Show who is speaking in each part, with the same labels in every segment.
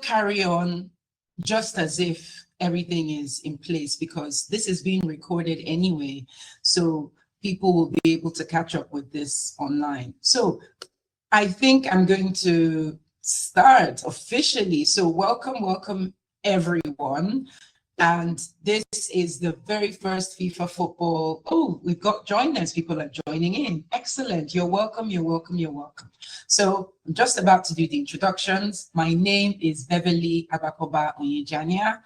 Speaker 1: carry on just as if everything is in place, because this is being recorded anyway. So people will be able to catch up with this online. So I think I'm going to start officially. So welcome everyone. And this is the very first FIFA football. Oh, we've got joiners. People are joining in. Excellent. You're welcome. So I'm just about to do the introductions. My name is Beverly Abakoba Onyejania.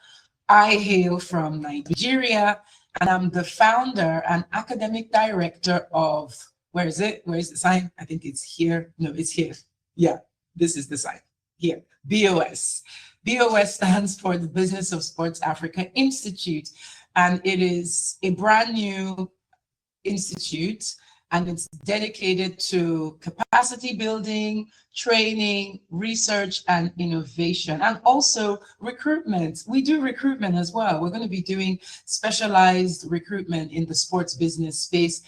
Speaker 1: I hail from Nigeria, and I'm the founder and academic director of, where is it? Where is the sign? I think it's here. No, it's here. Yeah, this is the sign here. BOS. BOS stands for the Business of Sports Africa Institute, and it is a brand new institute, and it's dedicated to capacity building, training, research, and innovation, and also recruitment. We do recruitment as well. We're going to be doing specialized recruitment in the sports business space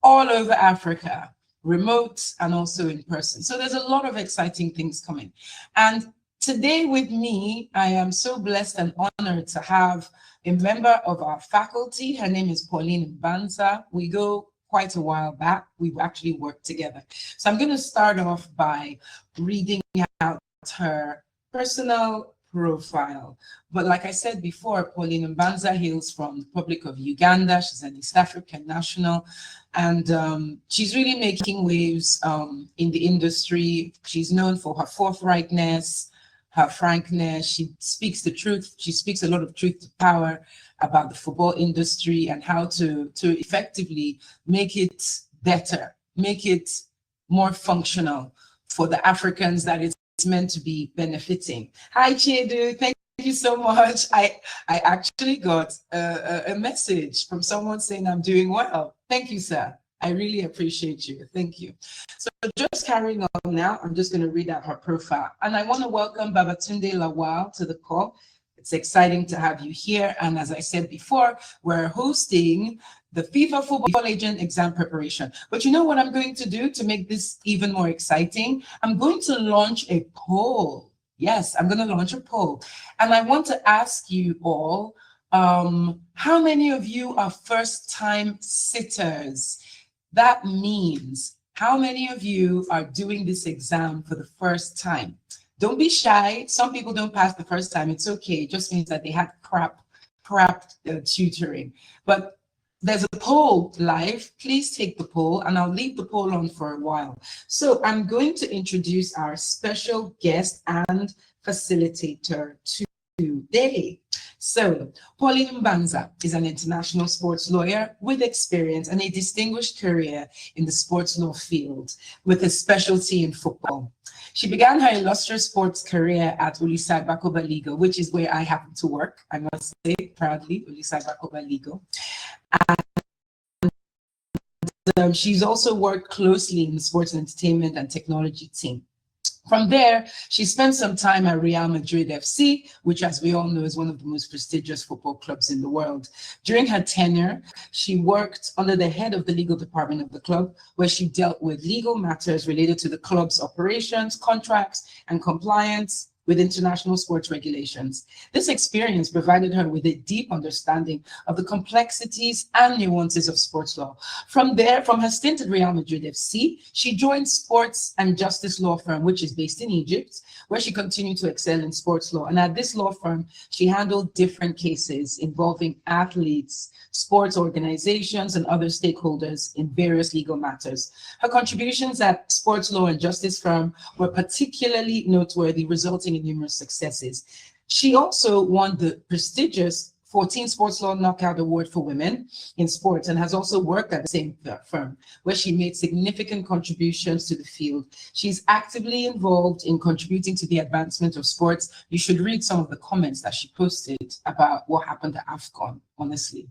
Speaker 1: all over Africa, remote and also in person. So there's a lot of exciting things coming. And today with me, I am so blessed and honored to have a member of our faculty. Her name is Pauline Mbanza. We go quite a while back. We've actually worked together. So I'm going to start off by reading out her personal profile. But like I said before, Pauline Mbanza hails from the Republic of Uganda. She's an East African national, and she's really making waves in the industry. She's known for her forthrightness, her frankness. She speaks the truth. She speaks a lot of truth to power about the football industry and how to effectively make it better, make it more functional for the Africans that it's meant to be benefiting. Hi, Chiedu. Thank you so much. I actually got a message from someone saying I'm doing well. Thank you, sir. I really appreciate you. Thank you. So just carrying on now, I'm just going to read out her profile. And I want to welcome Babatunde Lawal to the call. It's exciting to have you here. And as I said before, we're hosting the FIFA Football Agent exam preparation. But you know what I'm going to do to make this even more exciting? I'm going to launch a poll. Yes, I'm going to launch a poll. And I want to ask you all, how many of you are first-time sitters? That means how many of you are doing this exam for the first time? Don't be shy. Some people don't pass the first time. It's okay. It just means that they had crap tutoring. But there's a poll live. Please take the poll, and I'll leave the poll on for a while. So I'm going to introduce our special guest and facilitator today. So Pauline Mbanza is an international sports lawyer with experience and a distinguished career in the sports law field with a specialty in football. She began her illustrious sports career at Ulisag Bakoba Legal, which is where I happen to work, I must say proudly, Ulisag Bakoba Legal. And she's also worked closely in the sports entertainment and technology team. From there, she spent some time at Real Madrid FC, which, as we all know, is one of the most prestigious football clubs in the world. During her tenure, she worked under the head of the legal department of the club, where she dealt with legal matters related to the club's operations, contracts, and compliance with international sports regulations. This experience provided her with a deep understanding of the complexities and nuances of sports law. From there, from her stint at Real Madrid FC, she joined Sports and Justice Law Firm, which is based in Egypt, where she continued to excel in sports law. And at this law firm, she handled different cases involving athletes, sports organizations, and other stakeholders in various legal matters. Her contributions at Sports Law and Justice Firm were particularly noteworthy, resulting in numerous successes. She also won the prestigious 14 Sports Law Knockout Award for Women in Sports, and has also worked at the same firm, where she made significant contributions to the field. She's actively involved in contributing to the advancement of sports. You should read some of the comments that she posted about what happened at AFCON, honestly.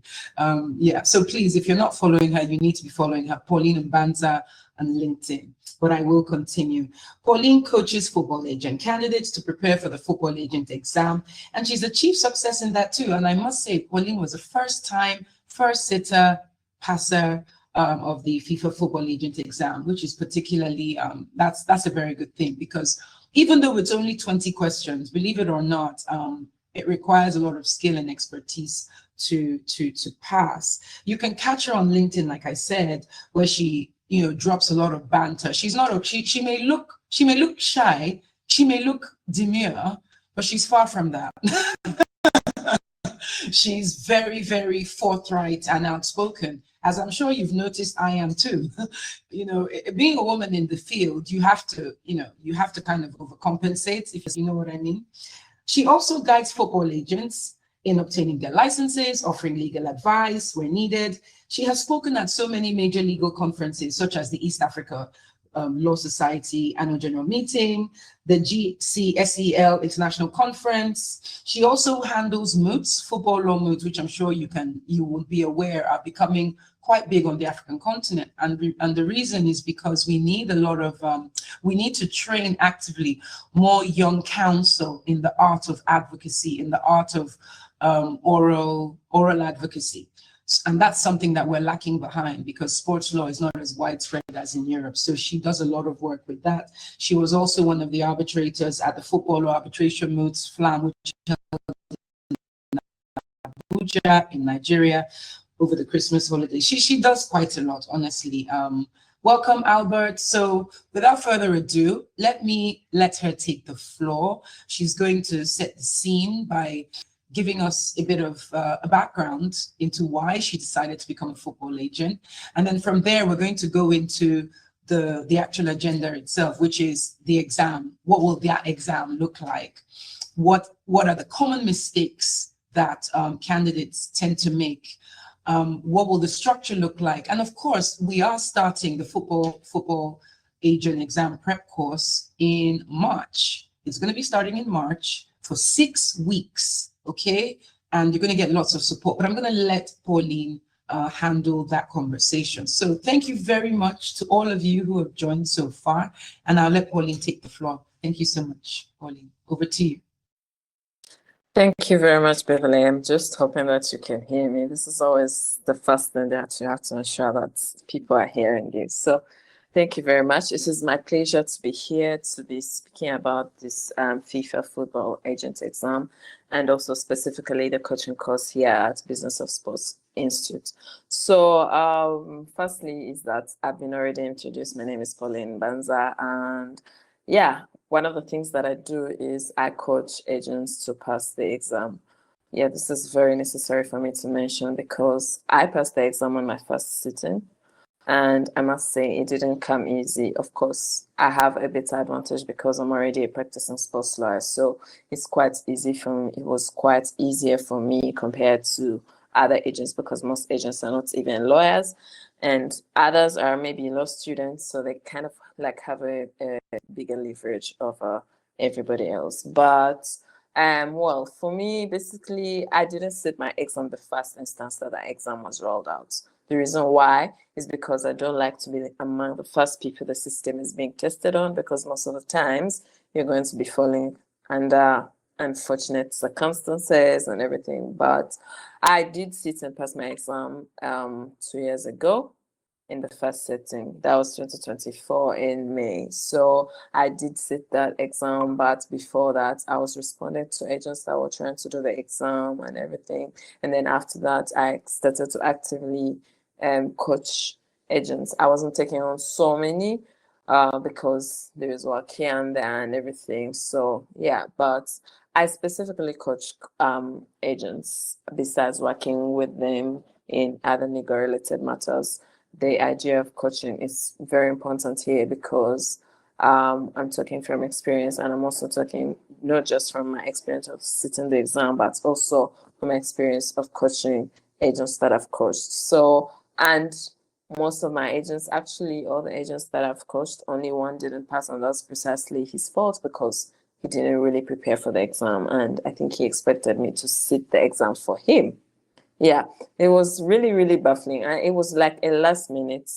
Speaker 1: Yeah, so please, if you're not following her, you need to be following her, Pauline Mbanza on LinkedIn. But I will continue. Pauline coaches football agent candidates to prepare for the football agent exam, and she's achieved success in that too. And I must say, Pauline was a first-time, first-sitter passer of the FIFA football agent exam, which is particularly, that's a very good thing, because even though it's only 20 questions, believe it or not, it requires a lot of skill and expertise to pass. You can catch her on LinkedIn, like I said, where she, you know, drops a lot of banter. She's not, she may look shy, she may look demure, but she's far from that. She's very, very forthright and outspoken, as I'm sure you've noticed I am too. You know, being a woman in the field, you have to, you know, you have to kind of overcompensate, if you know what I mean. She also guides football agents in obtaining their licenses, offering legal advice where needed. She has spoken at so many major legal conferences, such as the East Africa Law Society Annual General Meeting, the GCSEL International Conference. She also handles moots, football law moots, which I'm sure you will be aware are becoming quite big on the African continent. And the reason is because we need a lot of, we need to train actively more young counsel in the art of advocacy, in the art of oral advocacy. And that's something that we're lacking behind because sports law is not as widespread as in Europe. So she does a lot of work with that. She was also one of the arbitrators at the Football Law Arbitration Moots FLAM, which held in Abuja in Nigeria over the Christmas holiday. She does quite a lot, honestly. Welcome, Albert. So without further ado, let her take the floor. She's going to set the scene by giving us a bit of a background into why she decided to become a football agent. And then from there, we're going to go into the actual agenda itself, which is the exam. What will that exam look like? What are the common mistakes that candidates tend to make? What will the structure look like? And of course, we are starting the football agent exam prep course in March. It's going to be starting in March for 6 weeks. Okay, and you're going to get lots of support, but I'm going to let Pauline handle that conversation. So thank you very much to all of you who have joined so far, and I'll let Pauline take the floor. Thank you so much, Pauline. Over to you.
Speaker 2: Thank you very much, Beverly. I'm just hoping that you can hear me. This is always the first thing that you have to ensure that people are hearing you. So thank you very much. It is my pleasure to be here to be speaking about this FIFA football agent exam and also specifically the coaching course here at Business of Sports Institute. So firstly is that I've been already introduced. My name is Pauline Banza, and yeah, one of the things that I do is I coach agents to pass the exam. Yeah, this is very necessary for me to mention because I passed the exam on my first sitting. And I must say, it didn't come easy. Of course, I have a better advantage because I'm already a practicing sports lawyer. So it's quite easy for me. It was quite easier for me compared to other agents because most agents are not even lawyers. And others are maybe law students. So they kind of like have a bigger leverage over everybody else. But well, for me, basically, I didn't sit my exam the first instance that the exam was rolled out. The reason why is because I don't like to be among the first people the system is being tested on, because most of the times you're going to be falling under unfortunate circumstances and everything. But I did sit and pass my exam 2 years ago in the first sitting. That was 2024 in May. So I did sit that exam, but before that, I was responding to agents that were trying to do the exam and everything. And then after that, I started to actively coach agents. I wasn't taking on so many because there is work here and there and everything. So yeah, but I specifically coach agents besides working with them in other legal related matters. The idea of coaching is very important here because I'm talking from experience, and I'm also talking not just from my experience of sitting the exam, but also from my experience of coaching agents that I've coached. So, and most of my agents, actually all the agents that I've coached, only one didn't pass, and that's precisely his fault because he didn't really prepare for the exam. And I think he expected me to sit the exam for him. Yeah, it was really, really baffling. And it was like a last minute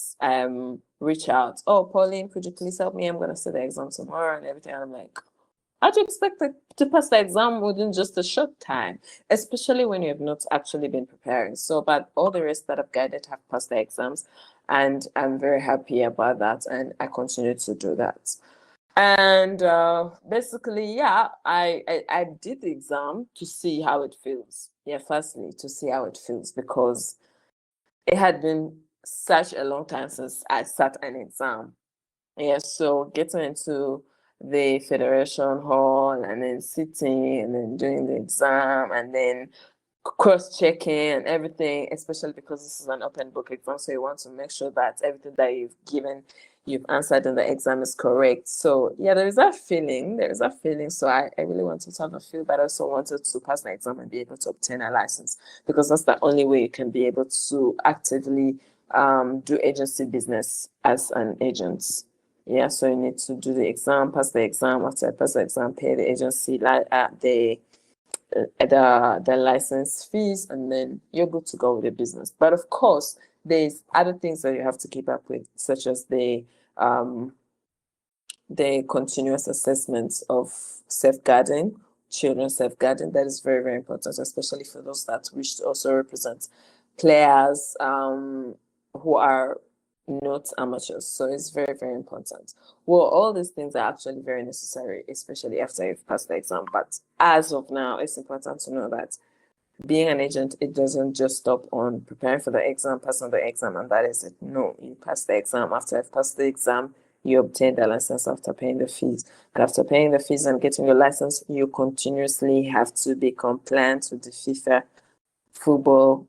Speaker 2: reach out. Oh, Pauline, could you please help me? I'm going to sit the exam tomorrow and everything. And I'm like, how'd you expect to pass the exam within just a short time, especially when you have not actually been preparing? So, but all the rest that I've guided have passed the exams, and I'm very happy about that. And I continue to do that. And basically, yeah, I did the exam to see how it feels. Yeah, firstly, to see how it feels, because it had been such a long time since I sat an exam. Yeah, so getting into the Federation Hall and then sitting and then doing the exam and then cross-checking and everything, especially because this is an open book exam, so you want to make sure that everything that you've answered in the exam is correct. So yeah, there is that feeling. So I really wanted to have a feel, but I also wanted to pass the exam and be able to obtain a license, because that's the only way you can be able to actively do agency business as an agent. Yeah, so you need to do the exam, pass the exam. After I pass the exam, pay the agency the license fees, and then you're good to go with the business. But of course, there's other things that you have to keep up with, such as the continuous assessments of safeguarding, children safeguarding. That is very, very important, especially for those that wish to also represent players who are not amateurs. So it's very, very important. Well, all these things are actually very necessary, especially after you've passed the exam. But as of now, it's important to know that being an agent, it doesn't just stop on preparing for the exam, passing the exam, and that is it. No, you pass the exam. After I've passed the exam, you obtain the license after paying the fees. And after paying the fees and getting your license, you continuously have to be compliant with the FIFA football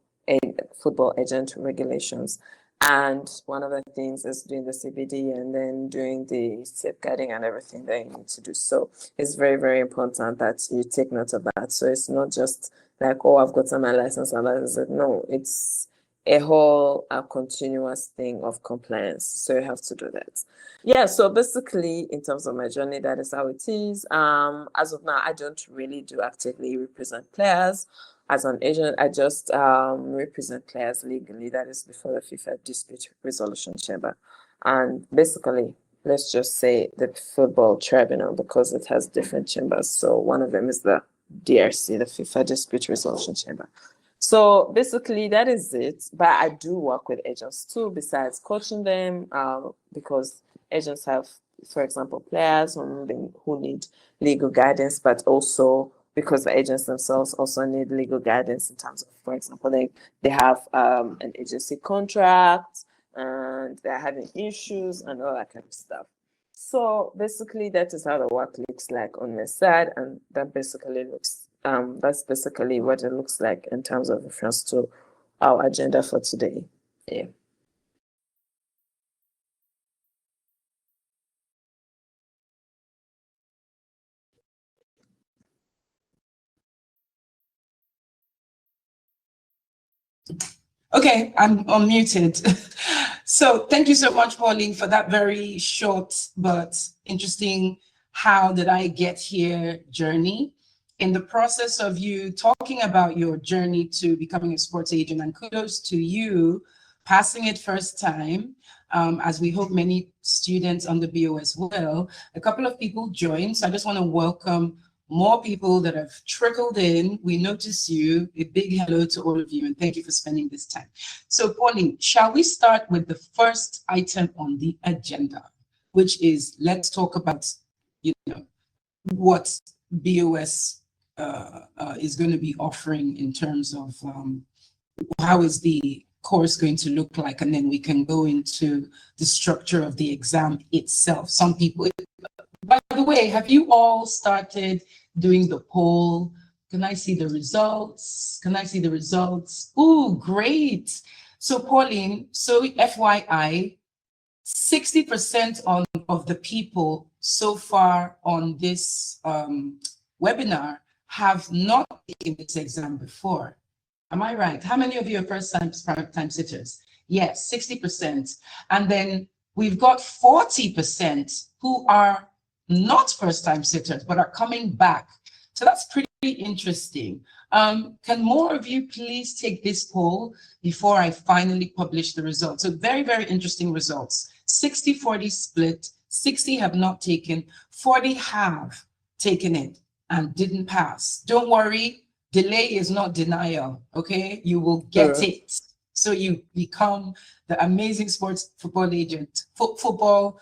Speaker 2: agent regulations. And one of the things is doing the CBD and then doing the safeguarding and everything that you need to do. So it's very, very important that you take note of that. So it's not just like, oh, I've gotten my license and that is it. No, it's a continuous thing of compliance. So you have to do that. Yeah, so basically in terms of my journey, that is how it is. As of now, I don't really do actively represent players. As an agent, I just represent players legally. That is before the FIFA Dispute Resolution Chamber. And basically, let's just say the Football Tribunal, because it has different chambers. So one of them is the DRC, the FIFA Dispute Resolution Chamber. So basically, that is it. But I do work with agents too, besides coaching them, because agents have, for example, players who need legal guidance, but also because the agents themselves also need legal guidance in terms of, for example, they have an agency contract and they're having issues and all that kind of stuff. So basically, that is how the work looks like on my side, and that basically that's basically what it looks like in terms of reference to our agenda for today. Yeah.
Speaker 1: Okay, I'm unmuted. So thank you so much, Pauline, for that very short but interesting how did I get here journey. In the process of you talking about your journey to becoming a sports agent, and kudos to you passing it first time, as we hope many students on the BOS will. A couple of people joined, so I just want to welcome more people that have trickled in. We notice you. A big hello to all of you, and thank you for spending this time. So, Pauline, shall we start with the first item on the agenda, which is let's talk about, what BOS is going to be offering in terms of how is the course going to look like, and then we can go into the structure of the exam itself. Some people, by the way, have you all started doing the poll? Can I see the results? Oh, great. So Pauline, so FYI, 60% of the people so far on this webinar have not taken this exam before. Am I right? How many of you are first time sitters? Yes, 60%. And then we've got 40% who are not first time sitters, but are coming back. So that's pretty interesting. Can more of you please take this poll before I finally publish the results? So very, very interesting results. 60-40 split, 60 have not taken, 40 have taken it and didn't pass. Don't worry, delay is not denial, okay? You will get it. So you become the amazing sports football agent, authorized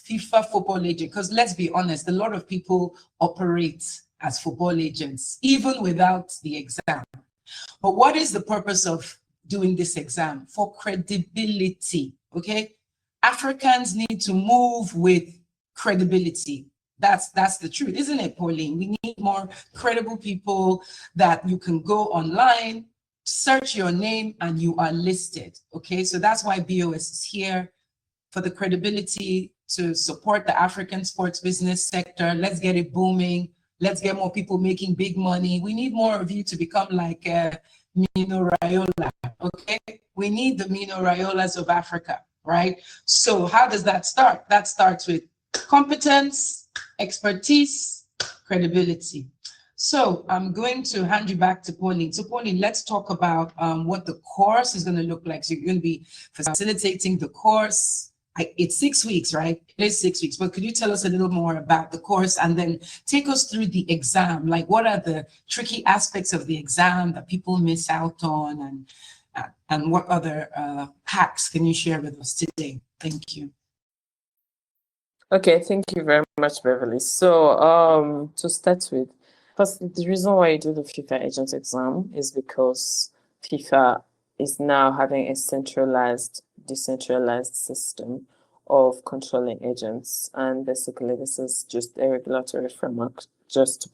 Speaker 1: FIFA football agent. Because let's be honest, a lot of people operate as football agents, even without the exam. But what is the purpose of doing this exam? For credibility, okay? Africans need to move with credibility. That's the truth, isn't it, Pauline? We need more credible people that you can go online, search your name, and you are listed, okay? So that's why BOS is here, for the credibility, to support the African sports business sector. Let's get it booming. Let's get more people making big money. We need more of you to become like Mino Raiola, okay? We need the Mino Raiolas of Africa, right? So how does that start? That starts with competence, expertise, credibility. So I'm going to hand you back to Pauline. So Pauline, let's talk about what the course is going to look like. So you're going to be facilitating the course. It's 6 weeks, right? It is 6 weeks, but could you tell us a little more about the course and then take us through the exam? Like, what are the tricky aspects of the exam that people miss out on, and what other hacks can you share with us today? Thank you.
Speaker 2: Okay, thank you very much, Beverly. So to start with, first, the reason why I do the FIFA agent exam is because FIFA is now having a centralized, decentralized system of controlling agents. And basically, this is just a regulatory framework, just to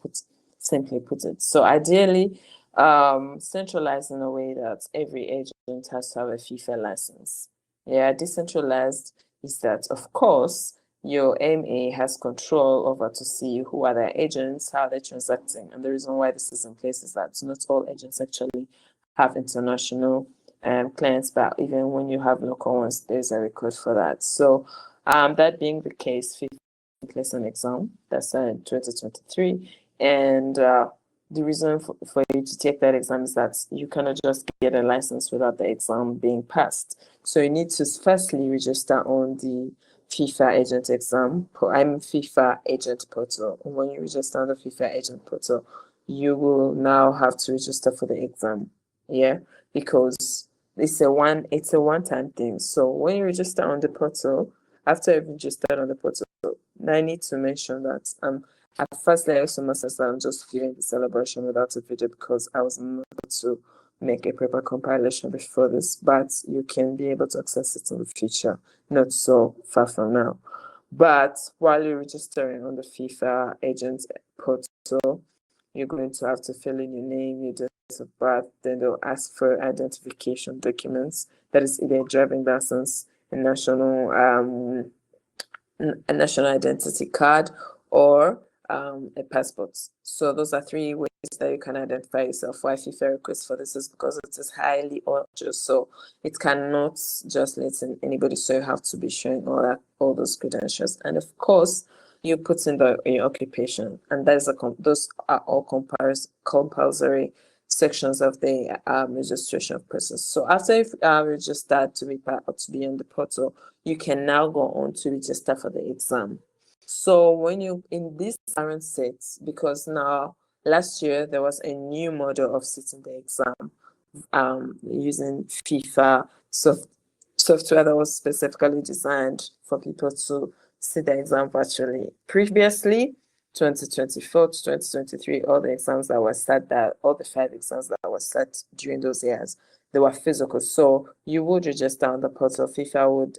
Speaker 2: simply put it. So ideally, centralized in a way that every agent has to have a FIFA license. Yeah, decentralized is that, of course, your MA has control over to see who are their agents, how they're transacting. And the reason why this is in place is that not all agents actually have international clients, but even when you have local ones, there's a record for that. So that being the case, FIFA placed an exam that's in 2023. And the reason for you to take that exam is that you cannot just get a license without the exam being passed. So you need to firstly register on the FIFA agent exam. I'm FIFA agent portal. And when you register on the FIFA agent portal, you will now have to register for the exam. Yeah, because it's a one-time thing. So when you register on the portal, after you've registered on the portal, I need to mention that at first I also must say that I'm just viewing the celebration without a video because I was not able to make a proper compilation before this, but you can be able to access it in the future, not so far from now. But while you're registering on the FIFA agent portal, you're going to have to fill in your name, your date of birth, then they'll ask for identification documents. That is either a driving license, a national identity card, or a passport. So those are 3 ways that you can identify yourself. Why FIFA request for this is because it is highly urgent, so it cannot just let in anybody. So you have to be showing all those credentials, and of course, you put in your occupation, and those are all compulsory sections of the registration process. So after you've registered to be on the portal, you can now go on to register for the exam. So when you in this current set, because now last year there was a new model of sitting the exam using FIFA software that was specifically designed for people to sit the exam virtually. Previously, 2024 to 2023, all the exams that were set, all the 5 exams that were set during those years, they were physical. So you would register on the portal. FIFA would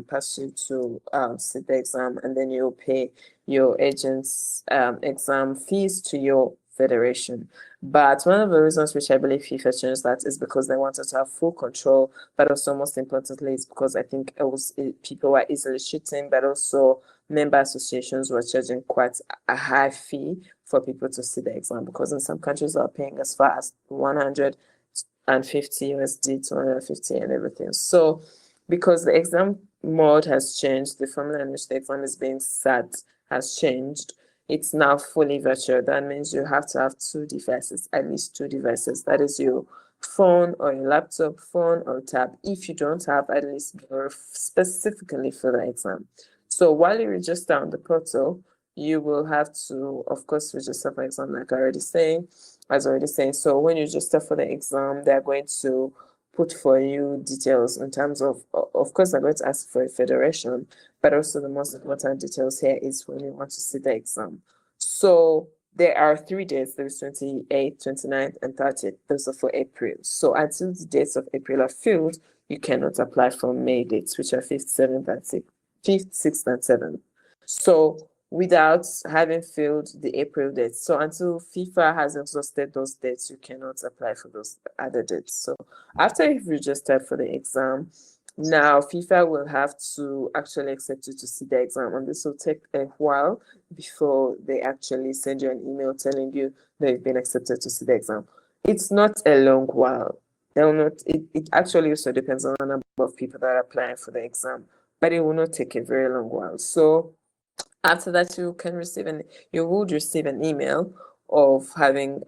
Speaker 2: pass you to sit the exam, and then you'll pay your agent's exam fees to your federation. But one of the reasons which I believe FIFA changed that is because they wanted to have full control, but also most importantly is because I think people were easily cheating, but also member associations were charging quite a high fee for people to see the exam, because in some countries they are paying as far as 150 USD, 250 and everything. So because the exam mode has changed, the formula in which the exam is being sat has changed. It's now fully virtual. That means you have to have 2 devices, at least 2 devices. That is your phone or your laptop, phone or tab. If you don't have, at least specifically for the exam. So while you register on the portal, you will have to, of course, register for exam, like I was already saying. So when you register for the exam, they're going to put for you details in terms of course, they're going to ask for a federation, but also the most important details here is when you want to sit the exam. So there are 3 days, there's 28th, 29th, and 30th. Those are for April. So until the dates of April are filled, you cannot apply for May dates, which are 5th, 7th, and 5th, 6th, and 7th. So without having filled the April dates. So until FIFA has exhausted those dates, you cannot apply for those other dates. So after you've registered for the exam, now FIFA will have to actually accept you to sit the exam, and this will take a while before they actually send you an email telling you that you've been accepted to sit the exam. It's not a long while. They'll not. It actually also depends on the number of people that are applying for the exam, but it will not take a very long while. So after that, you would receive an email of having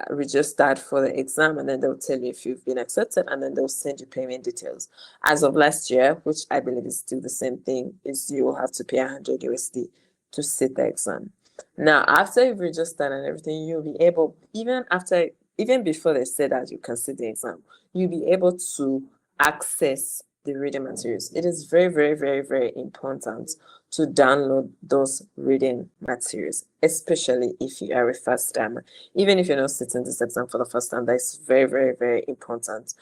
Speaker 2: registered for the exam, and then they'll tell you if you've been accepted, and then they'll send you payment details. As of last year, which I believe is still the same thing, is you will have to pay 100 USD to sit the exam. Now, after you've registered and everything, you'll be able, even before they say that you can sit the exam, you'll be able to access the reading materials. It is very, very, very, very important to download those reading materials, especially if you are a first timer. Even if you're not sitting this exam for the first time, that's very, very, very important.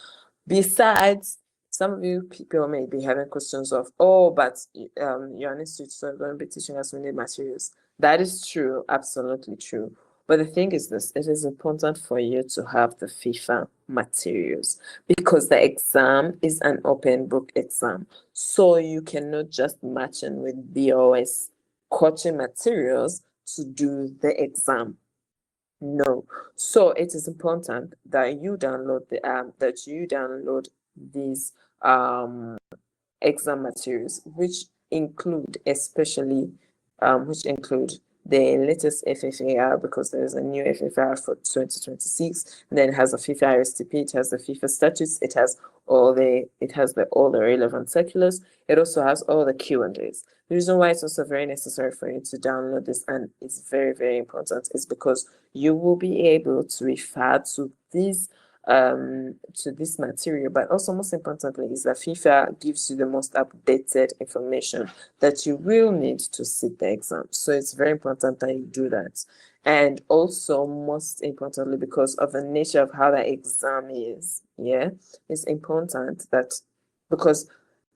Speaker 2: Besides, some of you people may be having questions of, oh, but you're an institute, so you're going to be teaching us reading materials. That is true, absolutely true. But the thing is this, it is important for you to have the FIFA materials because the exam is an open book exam. So you cannot just match in with BOS coaching materials to do the exam. No. So it is important that you download these exam materials, which include the latest FFAR, because there is a new FFAR for 2026. And then it has a FIFA RSTP, it has the FIFA statutes, it has all the relevant circulars. It also has all the Q&As. The reason why it's also very necessary for you to download this, and it's very, very important, is because you will be able to refer to this material, but also most importantly is that FIFA gives you the most updated information that you will need to sit the exam. So it's very important that you do that. And also, most importantly, because of the nature of how the exam is, it's important that, because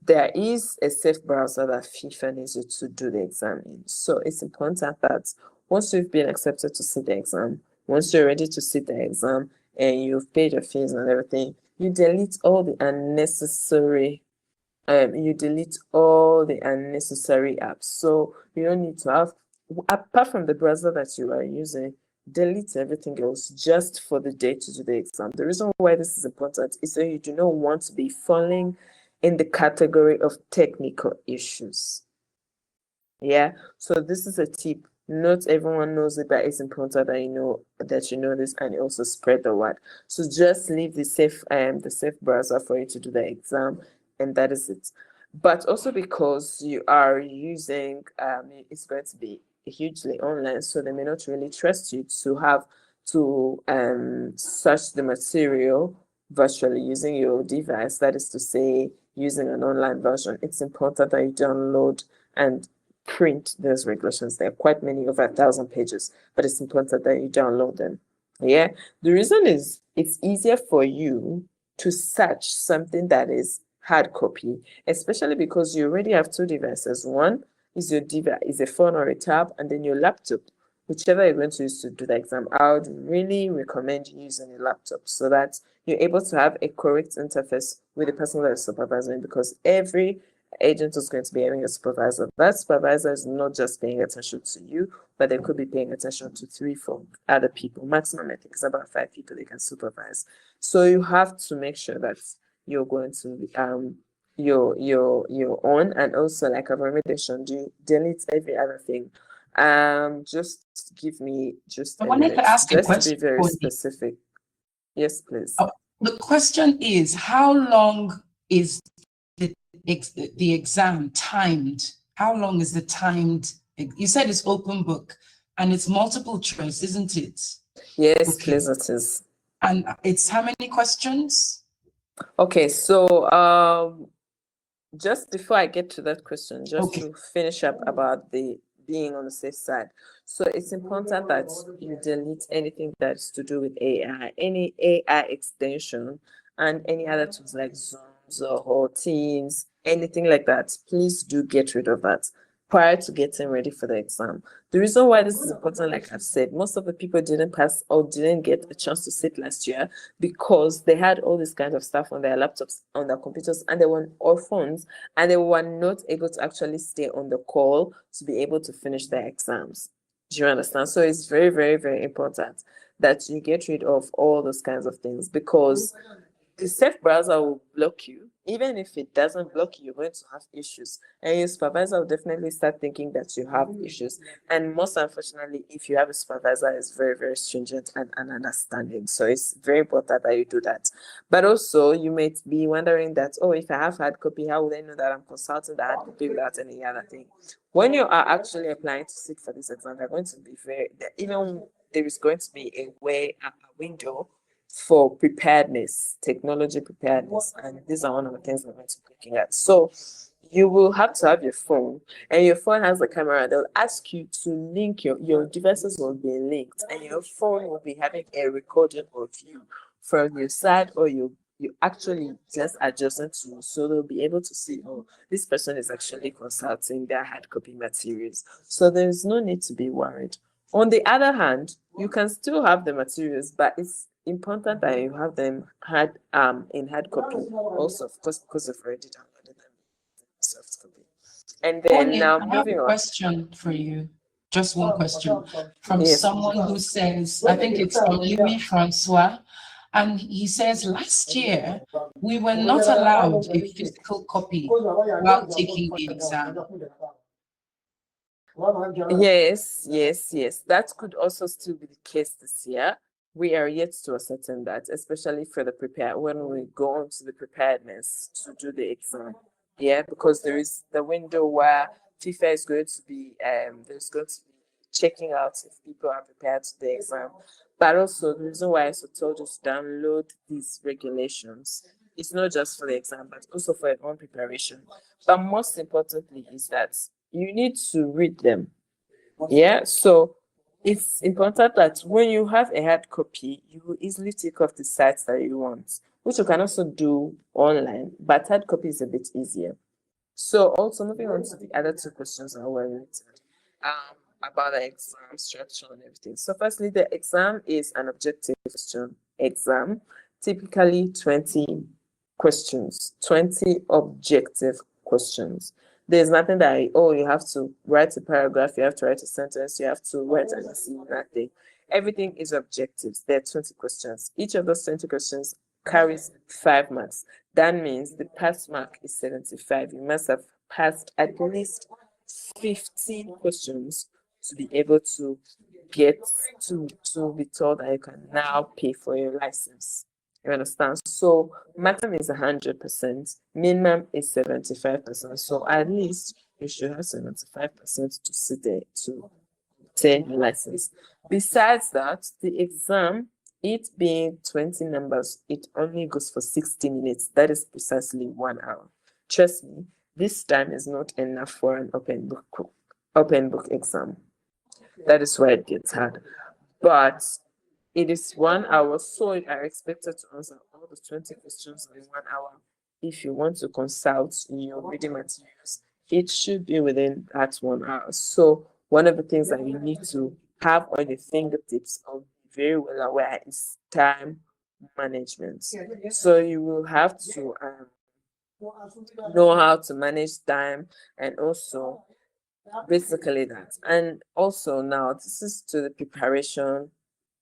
Speaker 2: there is a safe browser that FIFA needs you to do the exam in. So it's important that once you've been accepted to sit the exam, once you're ready to sit the exam, and you've paid your fees and everything, you delete all the unnecessary apps. So you don't need to have, apart from the browser that you are using, delete everything else just for the day to do the exam. The reason why this is important is that you do not want to be falling in the category of technical issues. So this is a tip. Not everyone knows it, but it's important that you know this, and also spread the word. So just leave the safe browser for you to do the exam, and that is it. But also because you are using it's going to be hugely online, so they may not really trust you to have to search the material virtually using your device. That is to say, using an online version. It's important that you download and print those regulations. There are quite many, over 1,000 pages, but it's important that you download them. The reason is it's easier for you to search something that is hard copy, especially because you already have 2 devices. One is your device, is a phone or a tab, and then your laptop, whichever you're going to use to do the exam. I would really recommend using a laptop so that you're able to have a correct interface with the person that is supervising, because every agent is going to be having a supervisor. That supervisor is not just paying attention to you, but they could be paying attention to 3-4 other people. Maximum, I think, is about 5 people they can supervise. So you have to make sure that you're going to you're on, and also, like I've already mentioned, you delete every other thing. Just give me just
Speaker 1: I wanted to ask a question.
Speaker 2: To be very specific. Yes, please.
Speaker 1: The question is, how long is the exam timed? How long is the timed You said it's open book and it's multiple choice, isn't it?
Speaker 2: Yes,
Speaker 1: Okay.
Speaker 2: please, it is.
Speaker 1: And it's how many questions?
Speaker 2: Okay, so just before I get to that question, just
Speaker 1: Okay.
Speaker 2: to finish up about the being on the safe side. So it's important that you delete anything that's to do with AI, any AI extension, and any other tools like Zooms or Teams, anything like that. Please do get rid of that prior to getting ready for the exam. The reason why this is important, like I've said, most of the people didn't pass or didn't get a chance to sit last year because they had all this kind of stuff on their laptops, on their computers, and they were on phones, and they were not able to actually stay on the call to be able to finish their exams. Do you understand? So it's very, very, very important that you get rid of all those kinds of things, because the safe browser will block you. Even if it doesn't block you, you're going to have issues. And your supervisor will definitely start thinking that you have issues. And most unfortunately, if you have a supervisor, it's very, very stringent and understanding. So it's very important that you do that. But also, you might be wondering that, oh, if I have hard copy, how will I know that I'm consulting the hard copy without any other thing? When you are actually applying to sit for this exam, they're going to be even there is going to be a window for preparedness, technology preparedness, and these are one of the things I'm going to be looking at. So you will have to have your phone, and your phone has a camera. They'll ask you to link your devices will be linked, and your phone will be having a recording of you from your side or you actually just adjacent to you. So they'll be able to see, oh, this person is actually consulting their hard copy materials. So there's no need to be worried. On the other hand, you can still have the materials, but it's important that you have them in hard copy also, of course, because you've already downloaded them in soft copy. And then
Speaker 1: Okay,
Speaker 2: now
Speaker 1: I have
Speaker 2: moving
Speaker 1: a
Speaker 2: on.
Speaker 1: question for you. Just one question from
Speaker 2: Yes.
Speaker 1: someone who says, I think it's from Louis Francois, and he says, last year we were not allowed a physical copy while taking the exam.
Speaker 2: Yes. That could also still be the case this year. We are yet to ascertain that, especially for the when we go on to the preparedness to do the exam. Yeah, because there is the window where FIFA is going to be there's going to be checking out if people are prepared to the exam. But also the reason why I also told you to download these regulations, it's not just for the exam, but also for your own preparation. But most importantly is that you need to read them. Yeah, so it's important that when you have a hard copy, you will easily take off the sites that you want, which you can also do online, but hard copy is a bit easier. So also moving on to the other two questions that were related about the exam structure and everything. So firstly, the exam is an objective question exam, typically 20 questions, 20 objective questions. There's nothing that, you have to write a paragraph, you have to write a sentence, you have to write an essay, nothing. Everything is objectives. There are 20 questions. Each of those 20 questions carries 5 marks. That means the pass mark is 75. You must have passed at least 15 questions to be able to get to be told that you can now pay for your license. You understand? So maximum is 100%, minimum is 75%. So at least you should have 75% to sit there to obtain your license. Besides that, the exam, it being 20 numbers, it only goes for 60 minutes. That is precisely 1 hour. Trust me, this time is not enough for an open book exam. That is where it gets hard. But it is 1 hour, so you are expected to answer all the 20 questions in 1 hour. If you want to consult your reading materials, it should be within that 1 hour. So one of the things that you need to have on your fingertips or be very well aware is time management. So you will have to know how to manage time, and also basically that. And also now this is to the preparation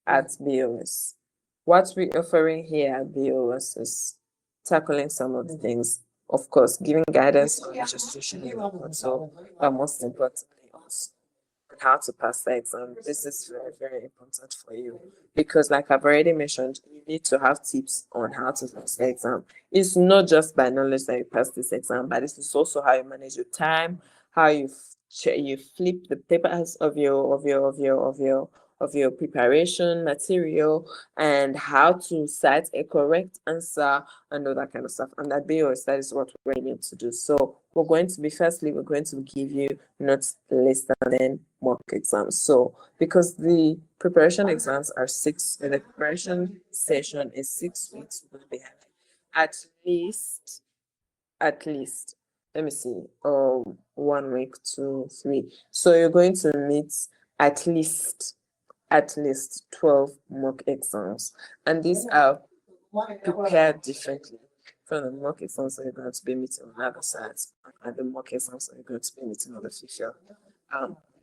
Speaker 2: at BOS. What we're offering here at BOS is tackling some of the things, of course, giving guidance on registration, but most importantly also on how to pass the exam. This is very, very important for you because, like I've already mentioned, you need to have tips on how to pass the exam. It's not just by knowledge that you pass this exam, but it's also how you manage your time, how you you flip the papers of your preparation material and how to cite a correct answer and all that kind of stuff. And at BOS, that is what we're going to do. So we're going to give you not less than 10 mock exams. So because the preparation exams are 6, and the preparation session is 6 weeks, we're going to be having at least, let me see, 1 week, 2, 3. So you're going to meet at least 12 mock exams, and these are prepared differently from the mock exams that you're going to be meeting on other sites and the mock exams that you're going to be meeting on the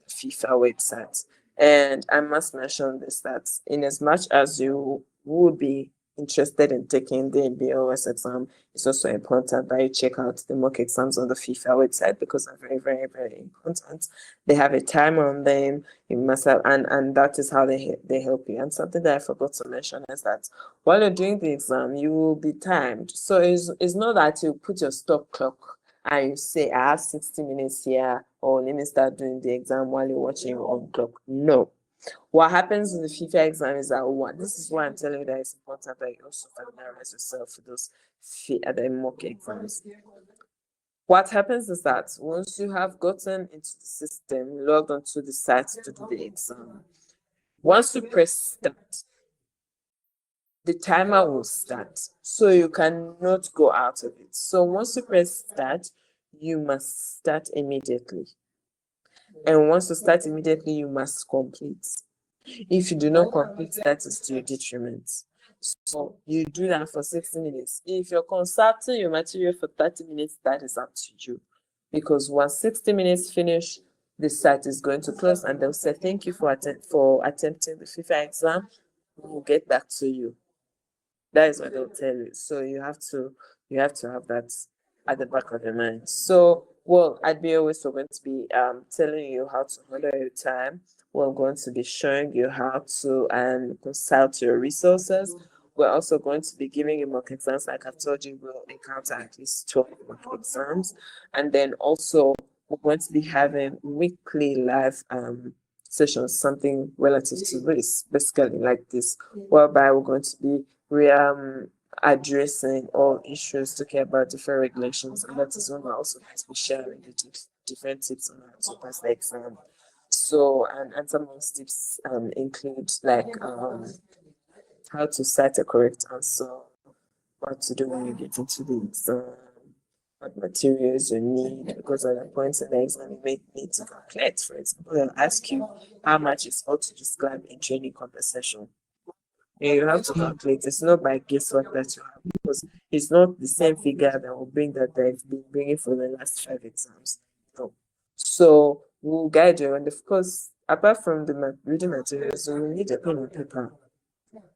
Speaker 2: FIFA website. And I must mention this, that in as much as you would be interested in taking the BOS exam, it's also important that you check out the mock exams on the FIFA website because they're very, very, very important. They have a timer on them. You must have, and that is how they help you. And something that I forgot to mention is that while you're doing the exam, you will be timed. So it's not that you put your stop clock and you say, I have 60 minutes here, or let me start doing the exam while you're watching your own clock. No. What happens in the FIFA exam is that this is why I'm telling you that it's important that you also familiarize yourself with those the mock exams. What happens is that once you have gotten into the system, logged onto the site to do the exam, once you press start, the timer will start. So you cannot go out of it. So once you press start, you must start immediately. And once you start immediately, you must complete. If you do not complete, that is to your detriment. So you do that for 60 minutes. If you're consulting your material for 30 minutes, that is up to you. Because once 60 minutes finish, the site is going to close and they'll say, thank you for attempting the FIFA exam. We'll get back to you. That is what they'll tell you. So you have to have that at the back of your mind. So, well, at BOS, we're going to be telling you how to handle your time. We're going to be showing you how to consult your resources. We're also going to be giving you mock exams. Like I've told you, we'll encounter at least 12 mock exams. And then also, we're going to be having weekly live sessions, something relative to this, basically like this, whereby we're going to be addressing all issues to care about different regulations, and that is when we're also going to be sharing the different tips on how to pass the exam. So, and some of those tips include like how to cite a correct answer, what to do when you get into the exam, what materials you need, because at that point in the exam you may need to calculate. For example, they'll ask you how much is how to describe in training conversation. And you have to calculate. It's not by guesswork that you have, because it's not the same figure that will bring that they've been bringing for the last 5 exams. No. So we'll guide you, and of course, apart from the reading materials, you will need a pen and paper.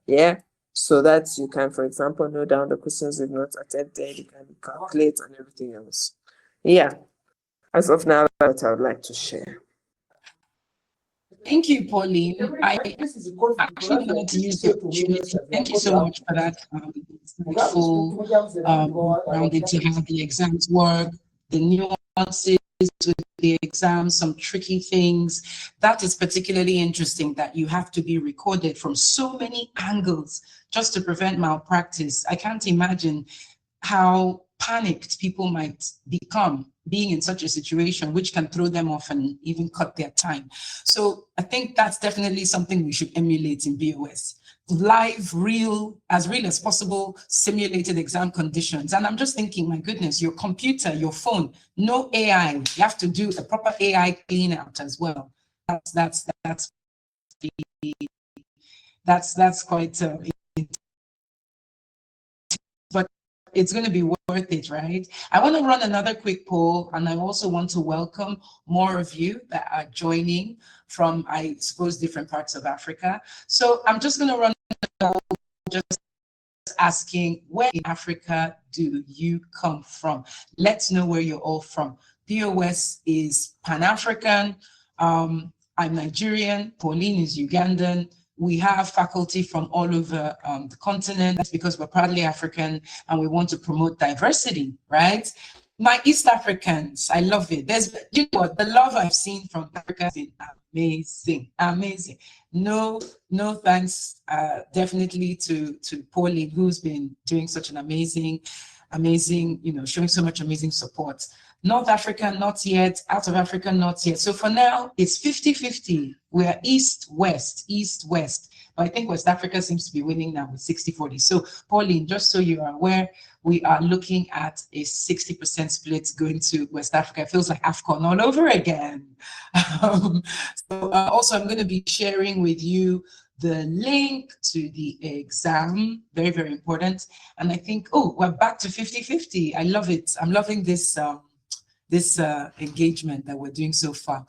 Speaker 2: Yeah. So that you can, for example, note down the questions you've not attempted, you can calculate and everything else. Yeah. As of now, that's what I would like to share.
Speaker 1: Thank you, Pauline. I actually wanted to use the opportunity. Thank you so much for that full rounded to how the exams work, the nuances with the exams, some tricky things. That is particularly interesting, that you have to be recorded from so many angles just to prevent malpractice. I can't imagine how panicked people might become being in such a situation, which can throw them off and even cut their time. So I think that's definitely something we should emulate in BOS. Live, real as possible, simulated exam conditions. And I'm just thinking, my goodness, your computer, your phone, no AI. You have to do a proper AI clean out as well. That's quite but it's going to be worth it, right? I want to run another quick poll, and I also want to welcome more of you that are joining from, I suppose, different parts of Africa. So I'm just going to run a poll, just asking, where in Africa do you come from? Let's know where you're all from. BOS is Pan-African. I'm Nigerian. Pauline is Ugandan. We have faculty from all over the continent. That's because we're proudly African and we want to promote diversity, right? My East Africans, I love it. You know what, the love I've seen from Africa has been amazing, amazing. No, no thanks, definitely to Pauline, who's been doing such an amazing, showing so much amazing support. North Africa, not yet. Out of Africa, not yet. So for now, it's 50-50. We're east, west. But I think West Africa seems to be winning now with 60-40. So Pauline, just so you are aware, we are looking at a 60% split going to West Africa. It feels like AFCON all over again. Also, I'm going to be sharing with you the link to the exam. Very, very important. And I think, we're back to 50-50. I love it. I'm loving this engagement that we're doing so far.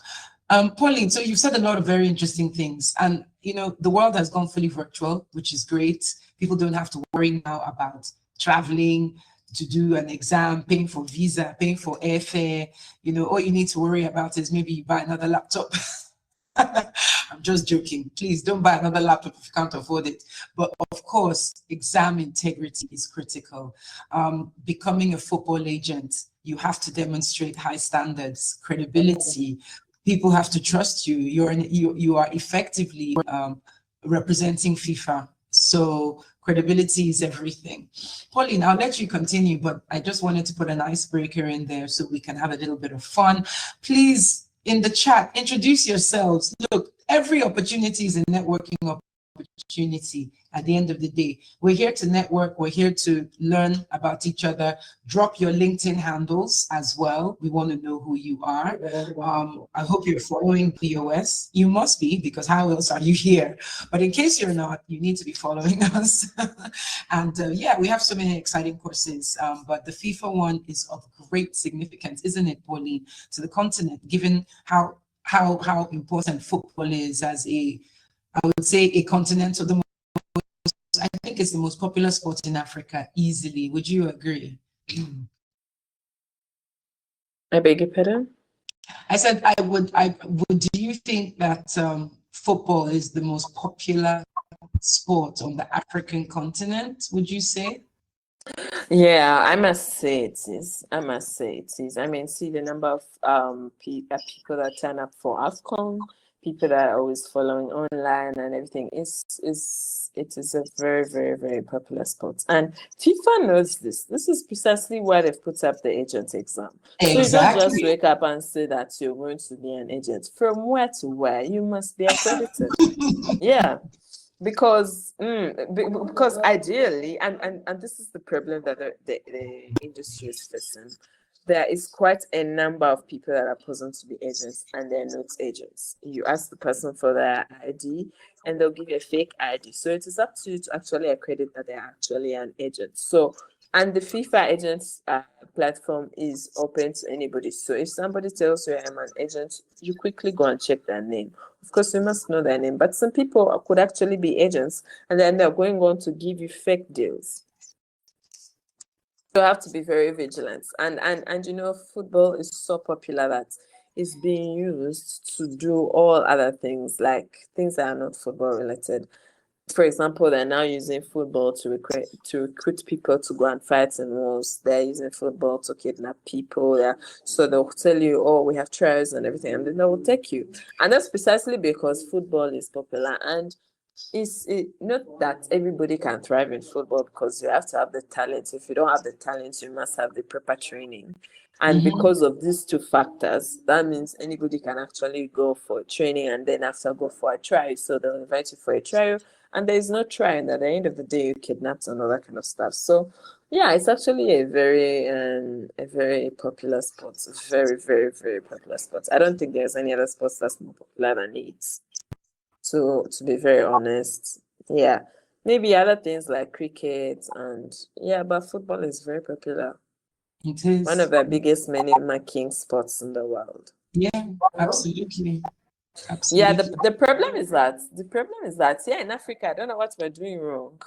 Speaker 1: Pauline, so you've said a lot of very interesting things, and the world has gone fully virtual, which is great. People don't have to worry now about traveling to do an exam, paying for visa, paying for airfare. All you need to worry about is maybe you buy another laptop. I'm just joking. Please don't buy another laptop if you can't afford it. But of course, exam integrity is critical. Becoming a football agent, you have to demonstrate high standards, credibility. People have to trust you. You are effectively representing FIFA. So credibility is everything. Pauline, I'll let you continue, but I just wanted to put an icebreaker in there so we can have a little bit of fun. Please, in the chat, introduce yourselves. Look, every opportunity is a networking opportunity at the end of the day. We're here to network. We're here to learn about each other. Drop your LinkedIn handles as well. We want to know who you are. I hope you're following POS. You must be, because how else are you here? But in case you're not, you need to be following us. And yeah, we have so many exciting courses, but the FIFA one is of great significance, isn't it, Pauline, to the continent, given how important football is as I would say a continental, I think it's the most popular sport in Africa, easily. Would you agree?
Speaker 2: I beg your pardon?
Speaker 1: I said do you think that football is the most popular sport on the African continent, would you say?
Speaker 2: Yeah, I must say it is. I must say it is. I mean, see the number of people that turn up for AFCON, people that are always following online and everything. It is a very, very, very popular sport. And FIFA knows this. This is precisely why they've put up the agent exam.
Speaker 1: Exactly.
Speaker 2: So you don't just wake up and say that you're going to be an agent. From where to where, you must be accredited. Yeah. Because ideally, and this is the problem that the industry is facing, there is quite a number of people that are posing to be agents and they're not agents. You ask the person for their ID and they'll give you a fake ID. So it is up to you to actually accredit that they're actually an agent. So, and the FIFA agents platform is open to anybody. So if somebody tells you I'm an agent, you quickly go and check their name. Of course, you must know their name, but some people could actually be agents and then they're going on to give you fake deals. So you have to be very vigilant. And football is so popular that it's being used to do all other things, like things that are not football related. For example, they're now using football to recruit people to go and fight in wars. They're using football to kidnap people. Yeah. So they'll tell you, oh, we have trials and everything, and then they will take you. And that's precisely because football is popular. And it's not that everybody can thrive in football, because you have to have the talent. If you don't have the talent, you must have the proper training. And because of these two factors, that means anybody can actually go for training and then after go for a trial. So they'll invite you for a trial, and there is no trial. And at the end of the day, you kidnapped and all that kind of stuff. So yeah, it's actually a very popular sport. It's very, very, very popular sport. I don't think there's any other sport that's more popular than it. So to be very honest, yeah, maybe other things like cricket and but football is very popular.
Speaker 1: It is
Speaker 2: one of the biggest money-making sports in the world.
Speaker 1: Yeah, absolutely.
Speaker 2: Yeah, the problem is that in Africa, I don't know what we're doing wrong.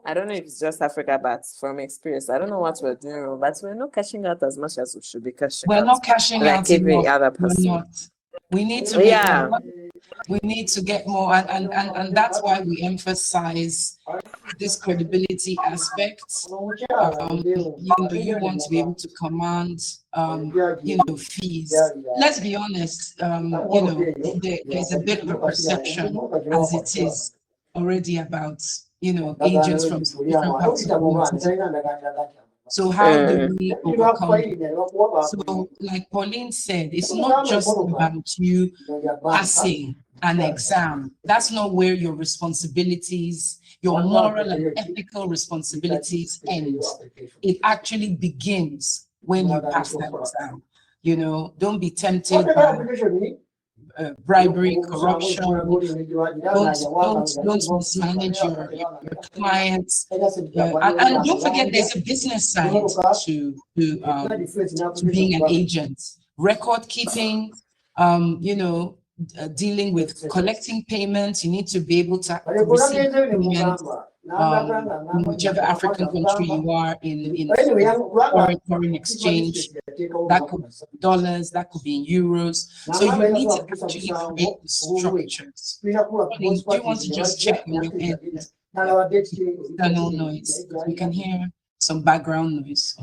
Speaker 2: I don't know if it's just Africa, but from experience, I don't know what we're doing wrong. But we're not cashing out as much as we should be cashing out.
Speaker 1: We're not cashing
Speaker 2: like
Speaker 1: out
Speaker 2: every
Speaker 1: enough.
Speaker 2: other person.
Speaker 1: We're not. We need to make We need to get more, and that's why we emphasize this credibility aspect. You want to be able to command, fees. Let's be honest, there's a bit of a perception as it is already about, agents from different parts of the world. So how do we overcome it? So like Pauline said, it's not just about you passing an exam. That's not where your responsibilities, your moral and ethical responsibilities end. It actually begins when you pass that exam. Don't be tempted by bribery, corruption. Don't mismanage your clients. And don't forget, there's a business side to being an agent. Record keeping, dealing with collecting payments. You need to be able to receive payments. Whichever African country you are in foreign exchange, that could be dollars, that could be in euros. So you need to actually create the structures. Do you want to just check on your end? External noise. We can hear some background noise.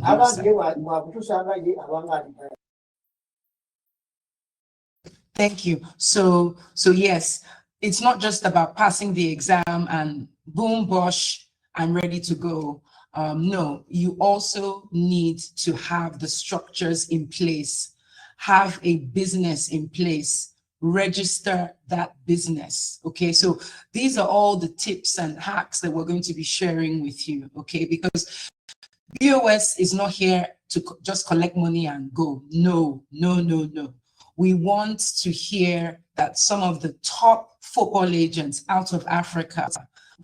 Speaker 1: Thank you. So yes, it's not just about passing the exam and boom, bosh, I'm ready to go. No, you also need to have the structures in place, have a business in place, register that business. Okay, so these are all the tips and hacks that we're going to be sharing with you. Okay, because BOS is not here to just collect money and go. No. We want to hear that some of the top football agents out of Africa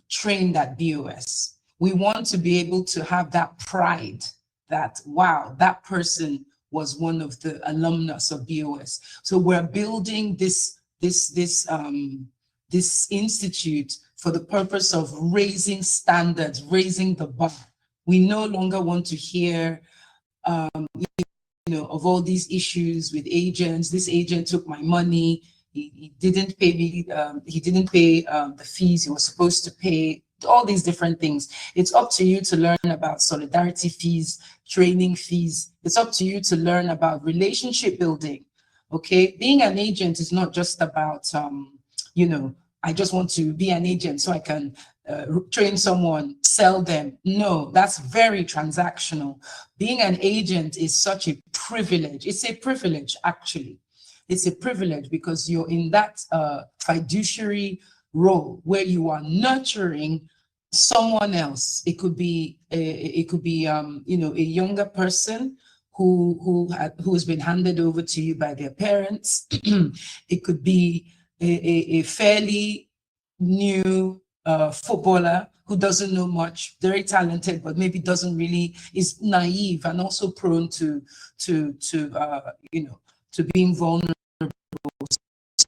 Speaker 1: trained at BOS. We want to be able to have that pride that, wow, that person was one of the alumnus of BOS. So we're building this institute for the purpose of raising standards, raising the bar. We no longer want to hear of all these issues with agents. This agent took my money. He didn't pay me. He didn't pay the fees he was supposed to pay. All these different things. It's up to you to learn about solidarity fees, training fees. It's up to you to learn about relationship building. Okay, being an agent is not just about I just want to be an agent so I can train someone, sell them. No, that's very transactional. Being an agent is such a privilege. It's a privilege, actually. It's a privilege because you're in that fiduciary role where you are nurturing someone else. It could be a younger person who's been handed over to you by their parents. It could be a fairly new footballer who doesn't know much, very talented, but maybe is naive and also prone to being vulnerable.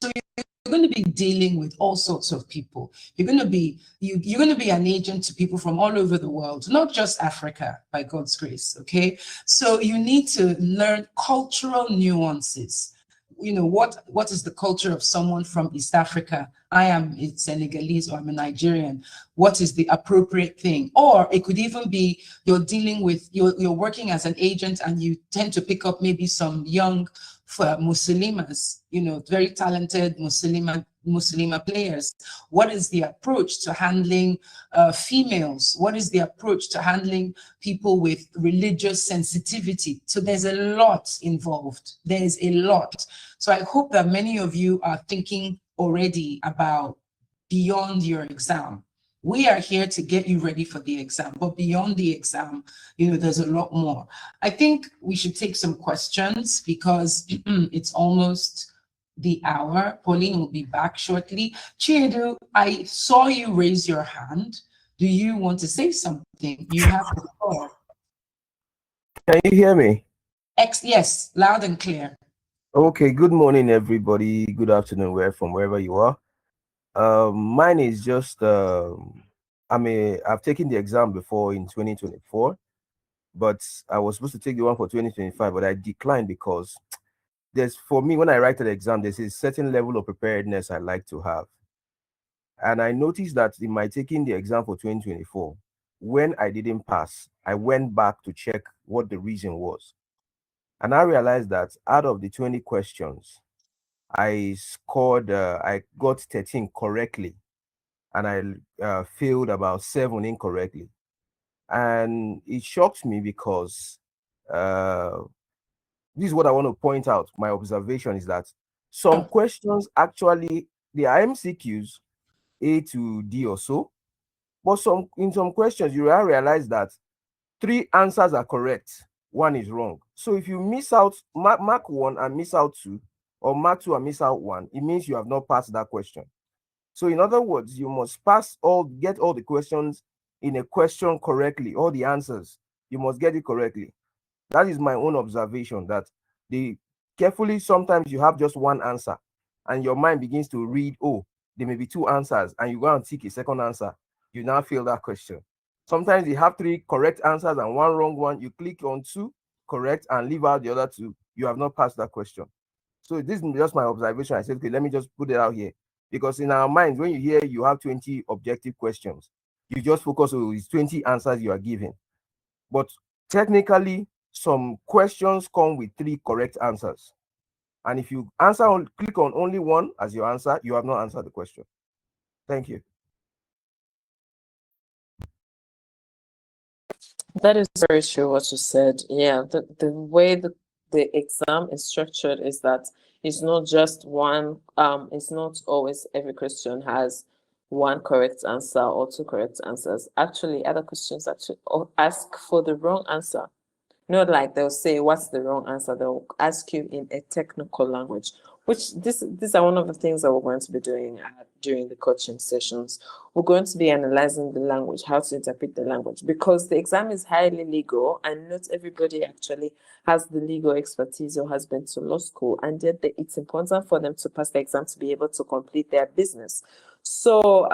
Speaker 1: So you're going to be dealing with all sorts of people. You're going to be an agent to people from all over the world, not just Africa, by God's grace. Okay, so you need to learn cultural nuances. What is the culture of someone from East Africa? I am a Senegalese or I'm a Nigerian. What is the appropriate thing? Or it could even be you're working as an agent and you tend to pick up maybe some young Muslimas, very talented Muslima players. What is the approach to handling females? What is the approach to handling people with religious sensitivity? So there's a lot involved. There's a lot. So I hope that many of you are thinking already about beyond your exam. We are here to get you ready for the exam, but beyond the exam, there's a lot more. I think we should take some questions because it's almost the hour. Pauline will be back shortly. Chiedu, I saw you raise your hand. Do you want to say something? You have the floor.
Speaker 3: Can you hear me?
Speaker 1: Yes, loud and clear.
Speaker 3: Okay, good morning, everybody. Good afternoon, from wherever you are. Mine is just, I've taken the exam before in 2024, but I was supposed to take the one for 2025, but I declined because for me, when I write an exam, there's a certain level of preparedness I like to have. And I noticed that in my taking the exam for 2024, when I didn't pass, I went back to check what the reason was. And I realized that out of the 20 questions, I got 13 correctly, and I failed about 7 incorrectly. And it shocked me because this is what I want to point out. My observation is that some questions actually, they are MCQs, A to D or so, but in some questions, you realize that 3 answers are correct, 1 is wrong. So if you miss out, mark 1 and miss out 2, or mark 2 and miss out 1, it means you have not passed that question. So in other words, you must get all the questions in a question correctly, all the answers. You must get it correctly. That is my own observation, that sometimes you have just 1 answer and your mind begins to read, oh, there may be 2 answers, and you go and take a second answer. You now fail that question. Sometimes you have 3 correct answers and 1 wrong one. You click on 2 correct and leave out the other 2. You have not passed that question. So this is just my observation. I said, okay, let me just put it out here. Because in our minds, when you hear you have 20 objective questions, you just focus on these 20 answers you are giving. But technically, some questions come with 3 correct answers. And if you click on only 1 as your answer, you have not answered the question. Thank you.
Speaker 2: That is very true what you said. Yeah, the way the exam is structured is that it's not just one, it's not always every question has 1 correct answer or 2 correct answers. Actually, other questions actually ask for the wrong answer. Not like they'll say, what's the wrong answer? They'll ask you in a technical language, which these are one of the things that we're going to be doing during the coaching sessions. We're going to be analyzing the language, how to interpret the language, because the exam is highly legal and not everybody actually has the legal expertise or has been to law school. And yet it's important for them to pass the exam to be able to complete their business. So,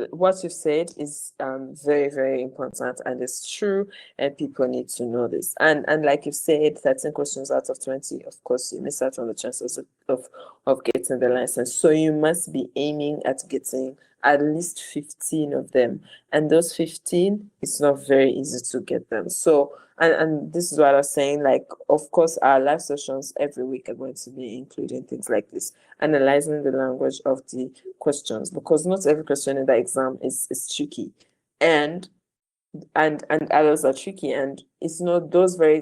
Speaker 2: what you said is very, very important, and it's true, and people need to know this. And like you said, 13 questions out of 20, of course, you miss out on the chances of getting the license. So you must be aiming at getting at least 15 of them. And those 15, it's not very easy to get them. So, and this is what I was saying, like, of course, our live sessions every week are going to be including things like this, analyzing the language of the questions, because not every question in the exam is tricky. And others are tricky, and it's not those very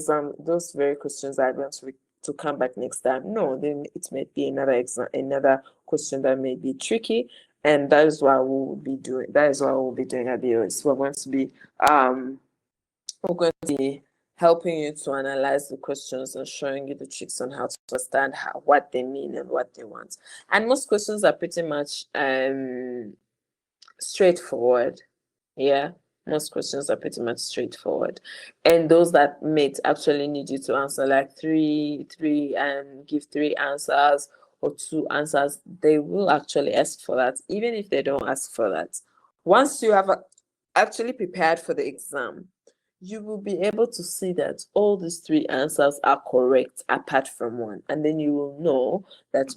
Speaker 2: questions that are going to come back next time. No, then it may be another question that may be tricky, and that is what we'll be doing. That is what we'll be doing at the OS. We're going to be helping you to analyze the questions and showing you the tricks on how to understand what they mean and what they want. And most questions are pretty much straightforward. Yeah, most questions are pretty much straightforward. And those that may actually need you to answer like three and give 3 answers or 2 answers, they will actually ask for that, even if they don't ask for that. Once you have actually prepared for the exam, you will be able to see that all these 3 answers are correct apart from 1, and then you will know that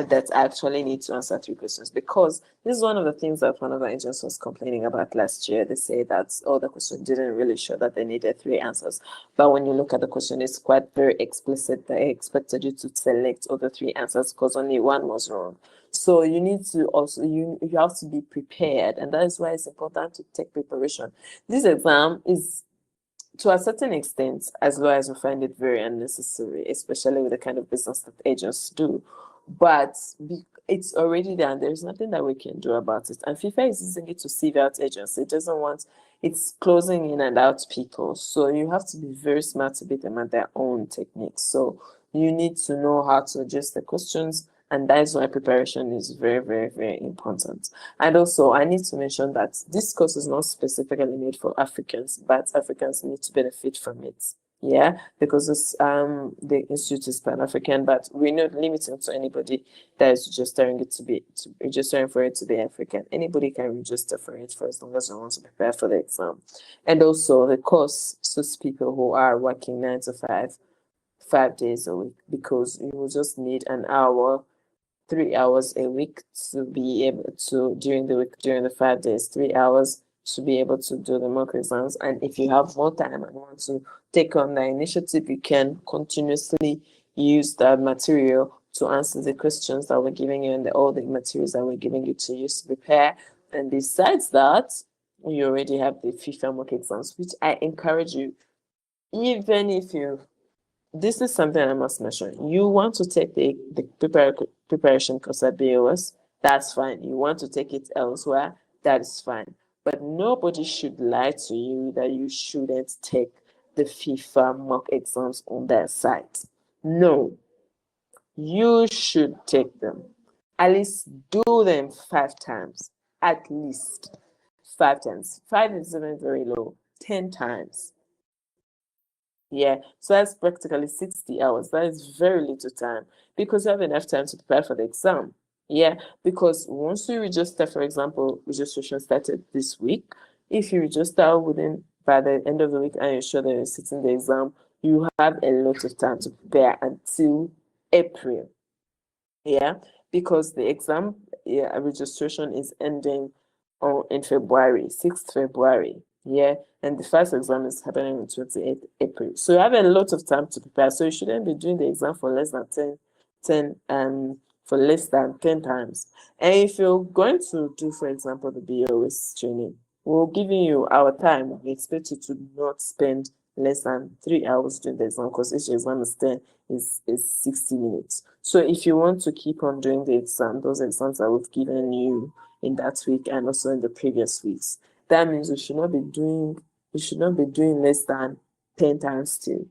Speaker 2: that I actually need to answer 3 questions, because this is one of the things that one of the agents was complaining about last year. They say that the question didn't really show that they needed 3 answers, but when you look at the question, it's quite very explicit. They expected you to select all the 3 answers because only 1 was wrong. So you need to also you have to be prepared, and that is why it's important to take preparation. This exam is, to a certain extent, as lawyers, we find it very unnecessary, especially with the kind of business that agents do. But it's already there, and there's nothing that we can do about it. And FIFA is using it to sieve out agents. It doesn't want, it's closing in and out people. So you have to be very smart to beat them at their own techniques. So you need to know how to adjust the questions, and that is why preparation is very, very, very important. And also, I need to mention that this course is not specifically made for Africans, but Africans need to benefit from it. Yeah, because the institute is Pan-African, but we're not limiting to anybody that is registering for it to be African. Anybody can register for it for as long as they want to prepare for the exam. And also, the course suits people who are working 9 to 5, 5 days a week, because you will just need an hour, 3 hours a week to be able to, during the week, during the 5 days, 3 hours to be able to do the mock exams. And if you have more time and want to take on the initiative, you can continuously use that material to answer the questions that we're giving you and all the materials that we're giving you to use to prepare. And besides that, you already have the FIFA mock exams, which I encourage you, even if you, this is something I must mention, you want to take the preparation course at BOS, that's fine. You want to take it elsewhere, that is fine. But nobody should lie to you that you shouldn't take the FIFA mock exams on their site. No, you should take them. At least do them 5 times. At least 5 times. 5 is even very low. 10 times. Yeah, so that's practically 60 hours. That is very little time, because you have enough time to prepare for the exam. Yeah, because once you register, for example, registration started this week. If you register by the end of the week and you're sure that you're sitting the exam, you have a lot of time to prepare until April. Yeah, because the exam registration is ending in February, 6th February. Yeah, and the first exam is happening on 28th April. So you have a lot of time to prepare. So you shouldn't be doing the exam for less than 10 times. And if you're going to do, for example, the BOS training, we're giving you our time. We expect you to not spend less than 3 hours doing the exam, because each exam is 60 minutes. So if you want to keep on doing the exam, those exams that we've given you in that week and also in the previous weeks, that means we should not be doing less than 10 times still.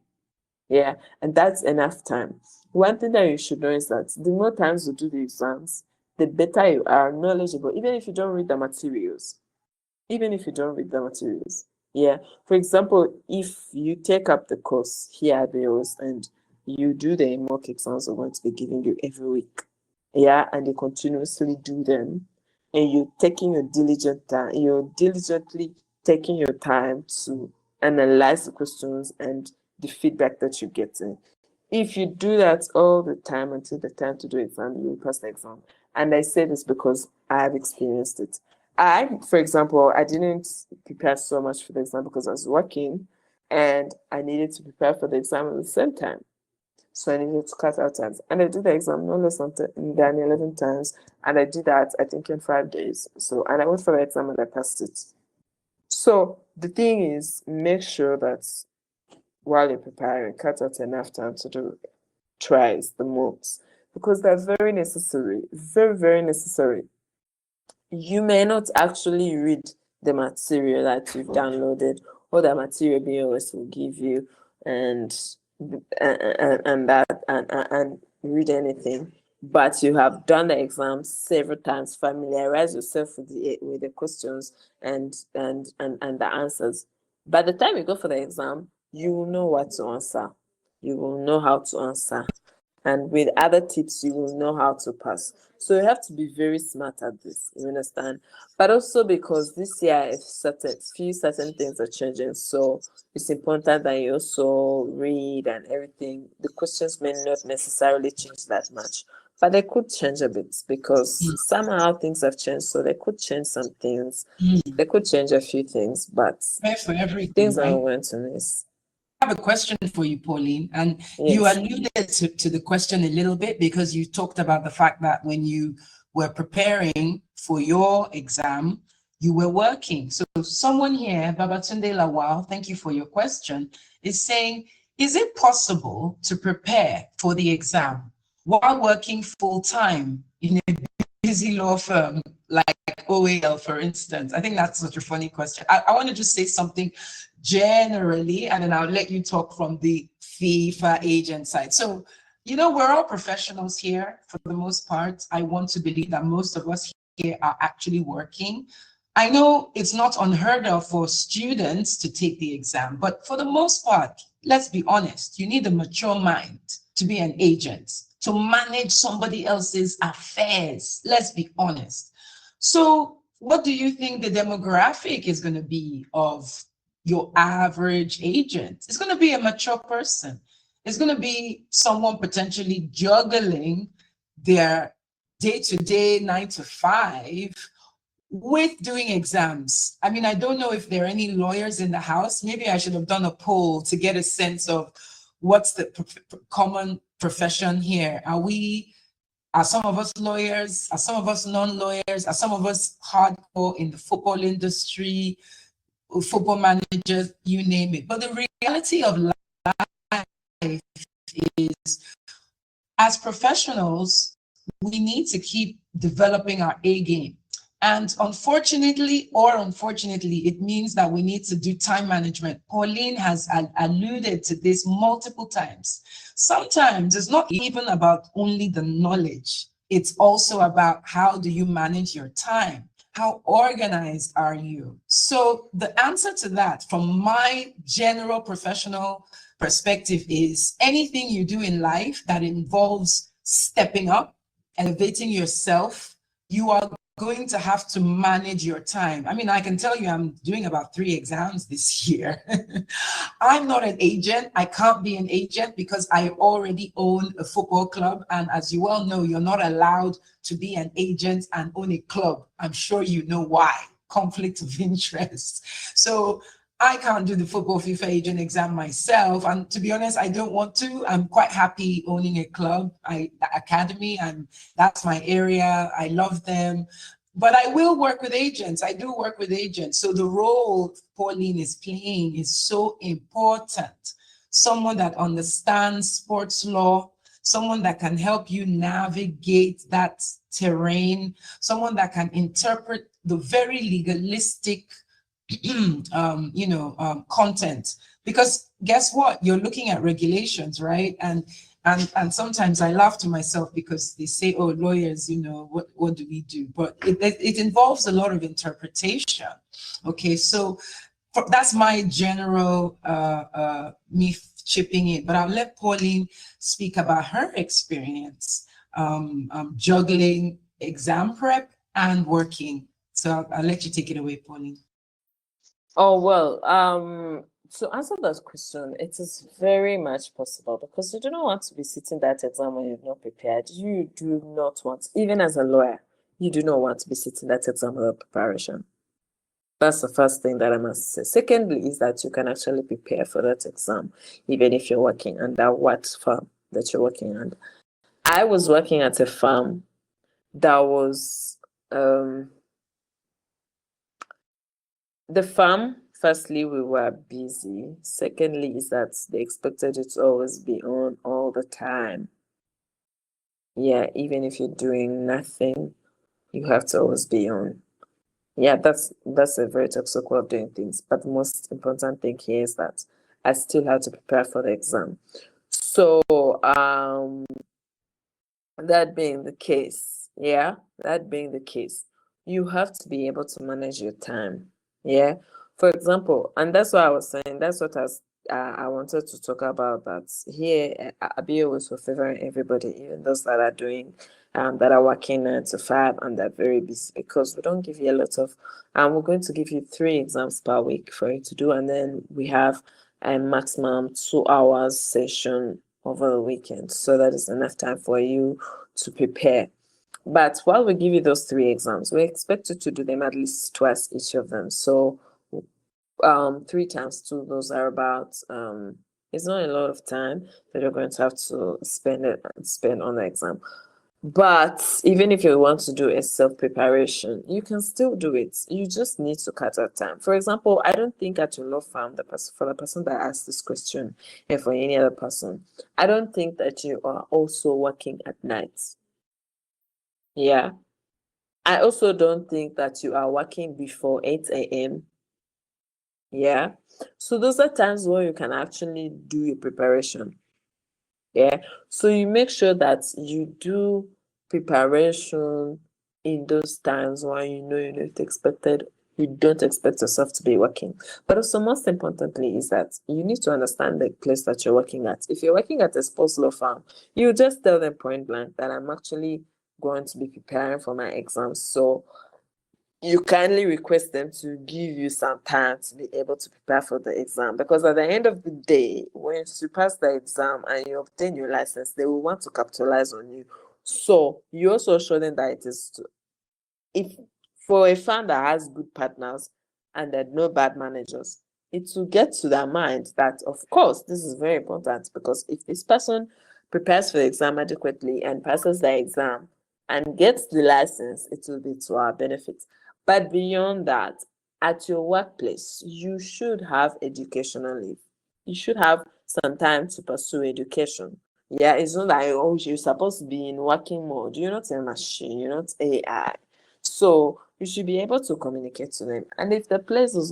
Speaker 2: Yeah, and that's enough time. One thing that you should know is that the more times you do the exams, the better you are knowledgeable, even if you don't read the materials. Yeah, for example, if you take up the course here at BOS and you do the mock exams we're going to be giving you every week, yeah, and you continuously do them, and you're diligently taking your time to analyze the questions and the feedback that you're getting. If you do that all the time until the time to do exam, you will pass the exam. And I say this because I have experienced it. For example, I didn't prepare so much for the exam because I was working and I needed to prepare for the exam at the same time. So I needed to cut out times. And I did the exam no less than 11 times. And I did that, I think, in 5 days. And I went for the exam and I passed it. So the thing is, make sure that while you're preparing, cut out enough time to do tries, the mocks, because they're very necessary, very, very necessary. You may not actually read the material that you've downloaded or the material BOS will give you and read anything, but you have done the exam several times, familiarize yourself with the questions and the answers. By the time you go for the exam, you will know what to answer. You will know how to answer. And with other tips, you will know how to pass. So you have to be very smart at this, you understand? But also because this year, few certain things are changing. So it's important that you also read and everything. The questions may not necessarily change that much, but they could change a bit because somehow things have changed. So they could change some things. They could change a few things, but
Speaker 1: For everything,
Speaker 2: things
Speaker 1: right?
Speaker 2: are going to miss.
Speaker 1: I have a question for you, Pauline, and
Speaker 2: Yes.
Speaker 1: you alluded to the question a little bit because you talked about the fact that when you were preparing for your exam, you were working. So someone here, Babatunde Lawal, thank you for your question, is saying, is it possible to prepare for the exam while working full-time in a busy law firm like OAL, for instance? I think that's such a funny question. I want to just say something generally, and then I'll let you talk from the FIFA agent side. So, we're all professionals here for the most part. I want to believe that most of us here are actually working. I know it's not unheard of for students to take the exam, but for the most part, let's be honest, you need a mature mind to be an agent, to manage somebody else's affairs. Let's be honest. So what do you think the demographic is going to be of your average agent? It's going to be a mature person. It's going to be someone potentially juggling their day-to-day 9 to 5 with doing exams. I mean, I don't know if there are any lawyers in the house. Maybe I should have done a poll to get a sense of what's the common profession here. Are some of us lawyers? Are some of us non-lawyers? Are some of us hardcore in the football industry, football managers, you name it? But the reality of life is, as professionals, we need to keep developing our A game. And unfortunately, it means that we need to do time management. Pauline has alluded to this multiple times. Sometimes it's not even about only the knowledge. It's also about how do you manage your time? How organized are you? So the answer to that, from my general professional perspective, is anything you do in life that involves stepping up, elevating yourself, you are going to have to manage your time. I mean, I can tell you I'm doing about 3 exams this year. I'm not an agent. I can't be an agent because I already own a football club. And as you well know, you're not allowed to be an agent and own a club. I'm sure you know why. Conflict of interest. So I can't do the football FIFA agent exam myself. And to be honest, I don't want to. I'm quite happy owning a club, the academy, and that's my area. I love them. But I will work with agents. I do work with agents. So the role Pauline is playing is so important. Someone that understands sports law, someone that can help you navigate that terrain, someone that can interpret the very legalistic content, because guess what, you're looking at regulations, right? And sometimes I laugh to myself because they say, oh, lawyers, what do we do? But it involves a lot of interpretation. Okay, so that's my general me chipping in, but I'll let Pauline speak about her experience juggling exam prep and working. So I'll let you take it away, Pauline.
Speaker 2: Oh, well, to answer that question, it is very much possible, because you do not want to be sitting that exam when you're not prepared. You do not want, even as a lawyer, you do not want to be sitting that exam without preparation. That's the first thing that I must say. Secondly, is that you can actually prepare for that exam, even if you're working under what firm that you're working under. I was working at a firm that was, the firm, firstly, we were busy. Secondly, is that they expected you to always be on all the time. Yeah, even if you're doing nothing, you have to always be on. Yeah, that's a very toxic way of doing things. But the most important thing here is that I still have to prepare for the exam. So, that being the case, you have to be able to manage your time. Yeah. For example, and that's what I was saying, that's what I wanted to talk about, that here Abia was for favoring everybody, even those that are doing that are working 9 to 5 and they're very busy, because we don't give you a lot of we're going to give you 3 exams per week for you to do, and then we have a maximum 2 hours session over the weekend, so that is enough time for you to prepare. But while we give you those 3 exams, we expect you to do them at least twice each of them. So 3 times 2, those are about it's not a lot of time that you're going to have to spend on the exam. But even if you want to do a self-preparation, you can still do it. You just need to cut out time. For example, I don't think at your law firm, for the person that asked this question, and for any other person, I don't think that you are also working at night. Yeah. I also don't think that you are working before 8 a.m. Yeah. So those are times where you can actually do your preparation. Yeah. So you make sure that you do preparation in those times when you don't expect yourself to be working. But also, most importantly, is that you need to understand the place that you're working at. If you're working at a sports law firm, you just tell them point blank that I'm actually going to be preparing for my exams. So you kindly request them to give you some time to be able to prepare for the exam, because at the end of the day, once you pass the exam and you obtain your license, they will want to capitalize on you. So you also show them that it is if for a firm that has good partners and there are no bad managers, it will get to their mind that, of course, this is very important, because if this person prepares for the exam adequately and passes the exam and gets the license, it will be to our benefit. But beyond that, at your workplace, you should have educational leave. You should have some time to pursue education. Yeah, it's not like, oh, you're supposed to be in working mode. You're not a machine, you're not AI. So you should be able to communicate to them. And if the place is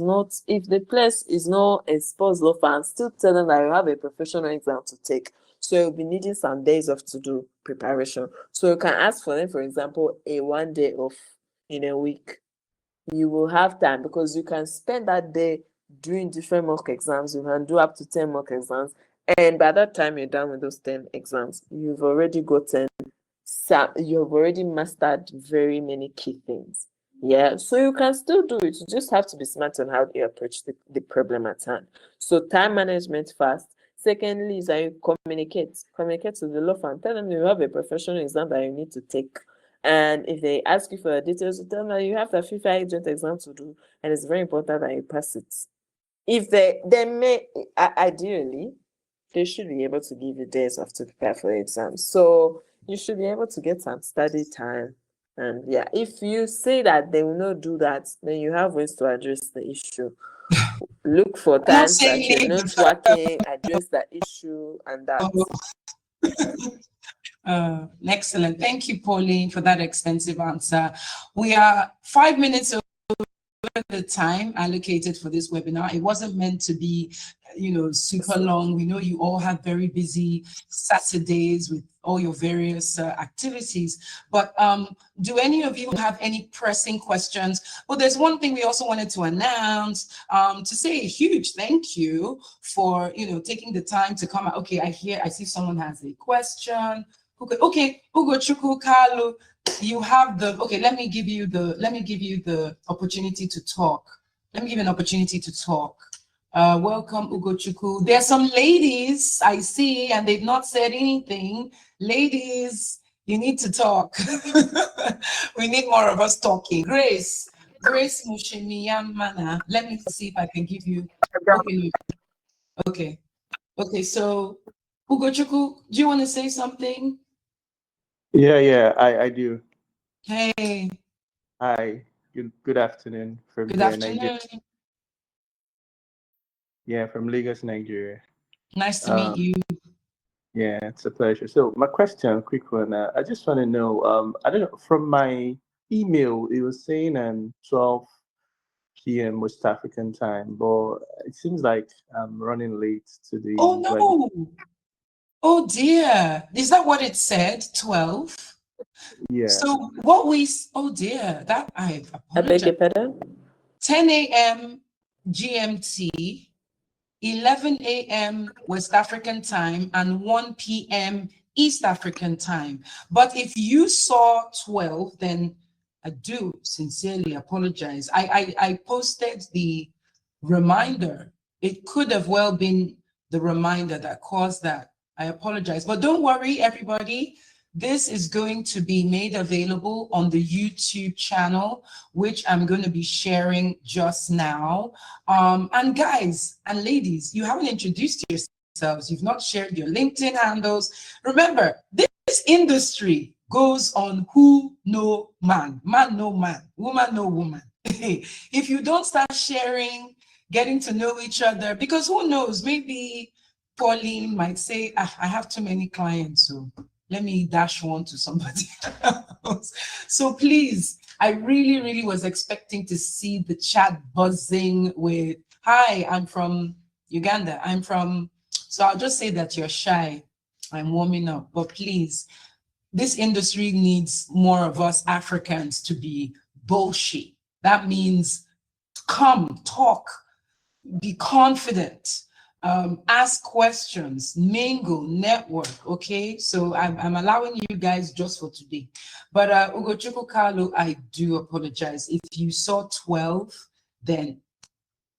Speaker 2: not exposed law firm, still tell them that you have a professional exam to take. So you'll be needing some days off to do preparation. So you can ask for them, for example, a 1 day off in a week. You will have time, because you can spend that day doing different mock exams. You can do up to 10 mock exams. And by that time you're done with those 10 exams, you've already mastered very many key things. Yeah, so you can still do it. You just have to be smart on how you approach the problem at hand. So time management first. Secondly is that you communicate to the law firm. Tell them you have a professional exam that you need to take. And if they ask you for the details, you tell them that you have the FIFA agent exam to do, and it's very important that you pass it. If they may, ideally, they should be able to give you days off to prepare for the exam. So you should be able to get some study time. And yeah, if you say that they will not do that, then you have ways to address the issue. Look for times that you're not working, address the issue, and that.
Speaker 1: Excellent. Thank you, Pauline, for that extensive answer. We are 5 minutes over the time allocated for this webinar. It wasn't meant to be, super long. We know you all have very busy Saturdays with all your various activities, but do any of you have any pressing questions? Well, there's one thing we also wanted to announce, to say a huge thank you for, taking the time to come out. Okay, I see someone has a question. Okay, Ugo Chukwu Kalu, you have let me give you the opportunity to talk. Let me give you an opportunity to talk. Welcome, Ugo Chukwu. There are some ladies I see, and they've not said anything. Ladies, you need to talk. We need more of us talking. Grace Mushimiyamana. Let me see if I can give you. Okay. So, Ugo Chukwu, do you want to say something?
Speaker 4: Yeah, I do.
Speaker 1: Hey.
Speaker 4: Hi. Good afternoon from Nigeria. Yeah, from Lagos, Nigeria.
Speaker 1: Nice to meet you.
Speaker 4: Yeah, it's a pleasure. So my question, quick one. I just want to know. I don't know. From my email, it was saying 12 p.m. West African time, but it seems like I'm running late to the.
Speaker 1: Oh no! Oh dear! Is that what it said? 12.
Speaker 4: Yeah.
Speaker 1: So oh dear, that I
Speaker 2: beg your pardon?
Speaker 1: 10 a.m. GMT, 11 a.m. West African time, and 1 p.m. East African time. But if you saw 12, then I do sincerely apologize. I posted the reminder. It could have well been the reminder that caused that. I apologize. But don't worry, everybody. This is going to be made available on the YouTube channel, which I'm going to be sharing just now. And guys and ladies, you haven't introduced yourselves. You've not shared your LinkedIn handles. Remember, this industry goes on who no man, man no man, woman no woman. If you don't start sharing, getting to know each other, because who knows, maybe Pauline might say, I have too many clients, so let me dash one to somebody else. So please, I really, really was expecting to see the chat buzzing with, hi, I'm from Uganda. So I'll just say that you're shy. I'm warming up, but please, this industry needs more of us Africans to be bullshit. That means come, talk, be confident. ask questions, mingle, network. Okay, so I'm allowing you guys just for today. But Ugochukwu Kalu, I do apologize. If you saw 12, then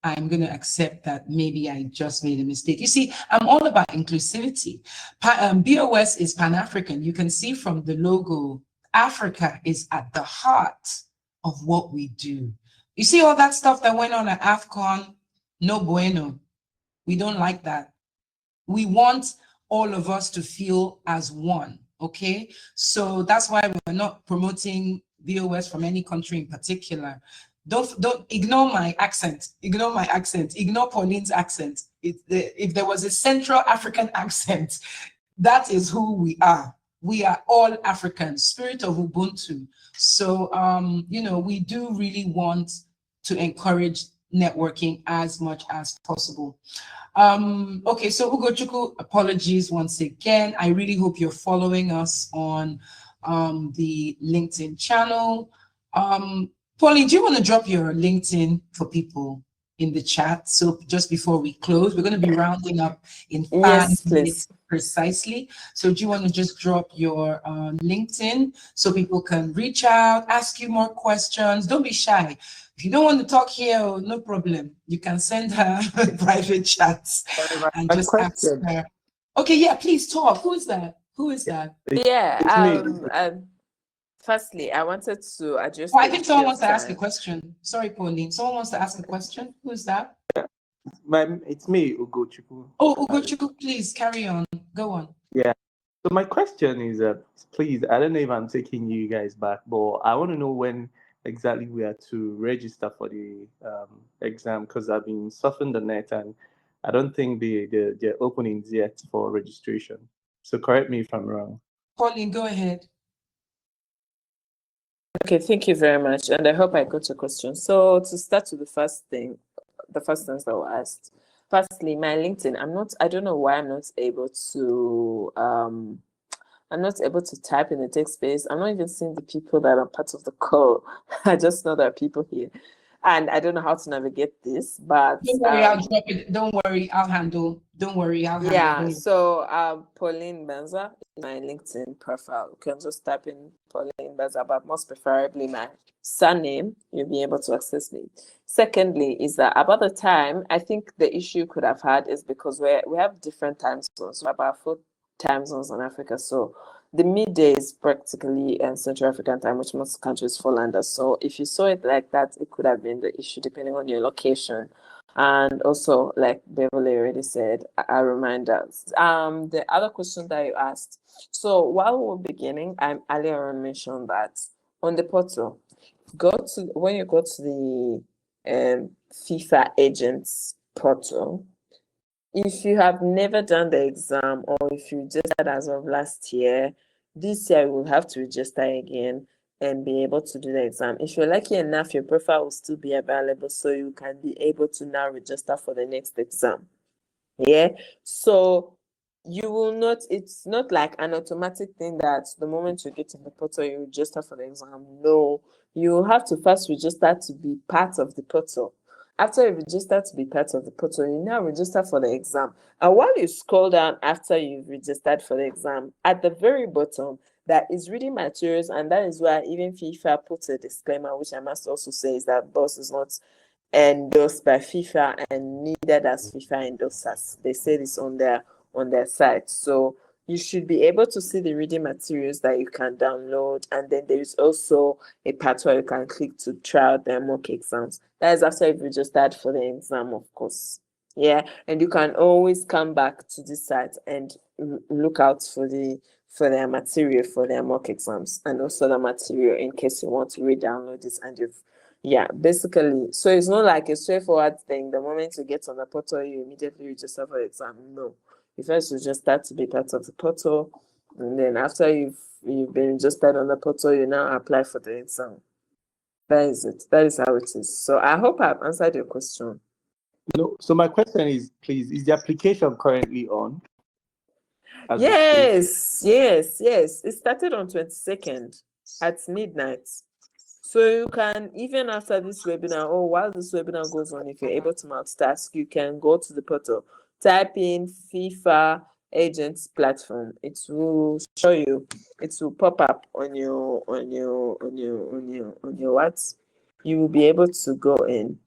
Speaker 1: I'm going to accept that maybe I just made a mistake. You see, I'm all about inclusivity. BOS is Pan-African. You can see from the logo, Africa is at the heart of what we do. You see all that stuff that went on at AFCON? No bueno. We don't like that. We want all of us to feel as one, okay? So that's why we're not promoting BOS from any country in particular. Don't ignore my accent. Ignore my accent. Ignore Pauline's accent. If there was a Central African accent, that is who we are. We are all Africans, spirit of Ubuntu. So, we do really want to encourage networking as much as possible. Okay, so Ugochukwu, apologies once again. I really hope you're following us on the LinkedIn channel. Pauline, do you want to drop your LinkedIn for people in the chat? So just before we close, we're going to be rounding up in 5 minutes precisely. So do you want to just drop your LinkedIn so people can reach out, ask you more questions? Don't be shy. If you don't want to talk here, no problem. You can send her private chats and just ask her. Okay, yeah, please talk. Who is that? Who is that?
Speaker 2: Yeah, firstly, I wanted to address.
Speaker 1: Oh, I think someone wants to ask a question. Sorry, Pauline. Someone wants to ask a question. Who is that?
Speaker 4: It's me, Ugochukwu.
Speaker 1: Oh, Ugochukwu, please carry on. Go on.
Speaker 4: Yeah. So my question is, please, I don't know if I'm taking you guys back, but I want to know when exactly we are to register for the exam, because I've been surfing the net and I don't think they're opening yet for registration. So correct me if I'm wrong.
Speaker 1: Pauline, go ahead.
Speaker 2: Okay, thank you very much. And I hope I got your question. So to start with the first things that were asked. Firstly, my LinkedIn, I don't know why I'm not able to type in the text space. I'm not even seeing the people that are part of the call. I just know there are people here. And I don't know how to navigate this, but
Speaker 1: don't worry, I'll drop it. Don't worry, I'll handle. Don't worry, I'll handle.
Speaker 2: Yeah, so Pauline Benza is my LinkedIn profile. You can just type in Pauline Benza, but most preferably my surname, you'll be able to access me. Secondly, is that about the time, I think the issue could have had is because we have different time zones. We have about 4 time zones in Africa. So the midday is practically Central African time, which most countries fall under. So if you saw it like that, it could have been the issue depending on your location. And also, like Beverly already said, a reminder. The other question that you asked. So while we were beginning, I earlier mentioned that on the portal, when you go to the FIFA agents portal, if you have never done the exam or if you just had as of last year, this year you will have to register again and be able to do the exam. If you're lucky enough, your profile will still be available so you can be able to now register for the next exam. Yeah, so you will not, it's not like an automatic thing that the moment you get in the portal, you register for the exam. No, you will have to first register to be part of the portal. After you register to be part of the portal, you now register for the exam. And while you scroll down after you've registered for the exam, at the very bottom, that is reading materials, and that is why even FIFA puts a disclaimer, which I must also say is that BOSS is not endorsed by FIFA and neither does FIFA endorse us. They say this on their site. So you should be able to see the reading materials that you can download, and then there is also a part where you can click to try out their mock exams. That is after you've registered for the exam, of course. Yeah, and you can always come back to this site and look out for their material for their mock exams, and also the material in case you want to re-download this and basically, so it's not like a straightforward thing. The moment you get on the portal, you immediately register for the exam. No, you first register to be part of the portal, and then after you've been registered on the portal, you now apply for the exam. That is it. That is how it is. So I hope I've answered your question.
Speaker 4: No, so my question is, please, is the application currently on?
Speaker 2: Yes. It started on 22nd at midnight. So you can, even after this webinar or while this webinar goes on, if you're able to multitask, you can go to the portal. type in FIFA agents platform. It will show you. It will pop up on your what? You will be able to go in.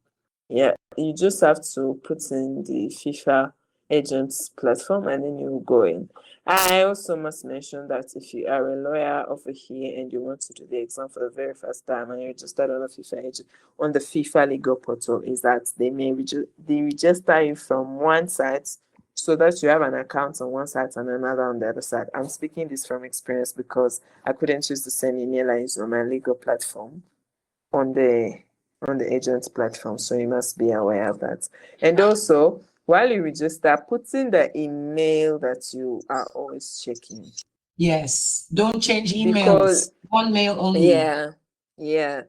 Speaker 2: Yeah, you just have to put in the FIFA agents platform and then you go in. I also must mention that if you are a lawyer over here and you want to do the exam for the very first time and you registered on the FIFA agent on the FIFA legal portal, is that they may they register you from one site so that you have an account on one side and another on the other side. I'm speaking this from experience because I couldn't use the same email I use on my legal platform on the agent's platform, so you must be aware of that. And also, while you register, put in the email that you are always checking.
Speaker 1: Yes, don't change emails.
Speaker 2: Because
Speaker 1: one mail only.
Speaker 2: Yeah.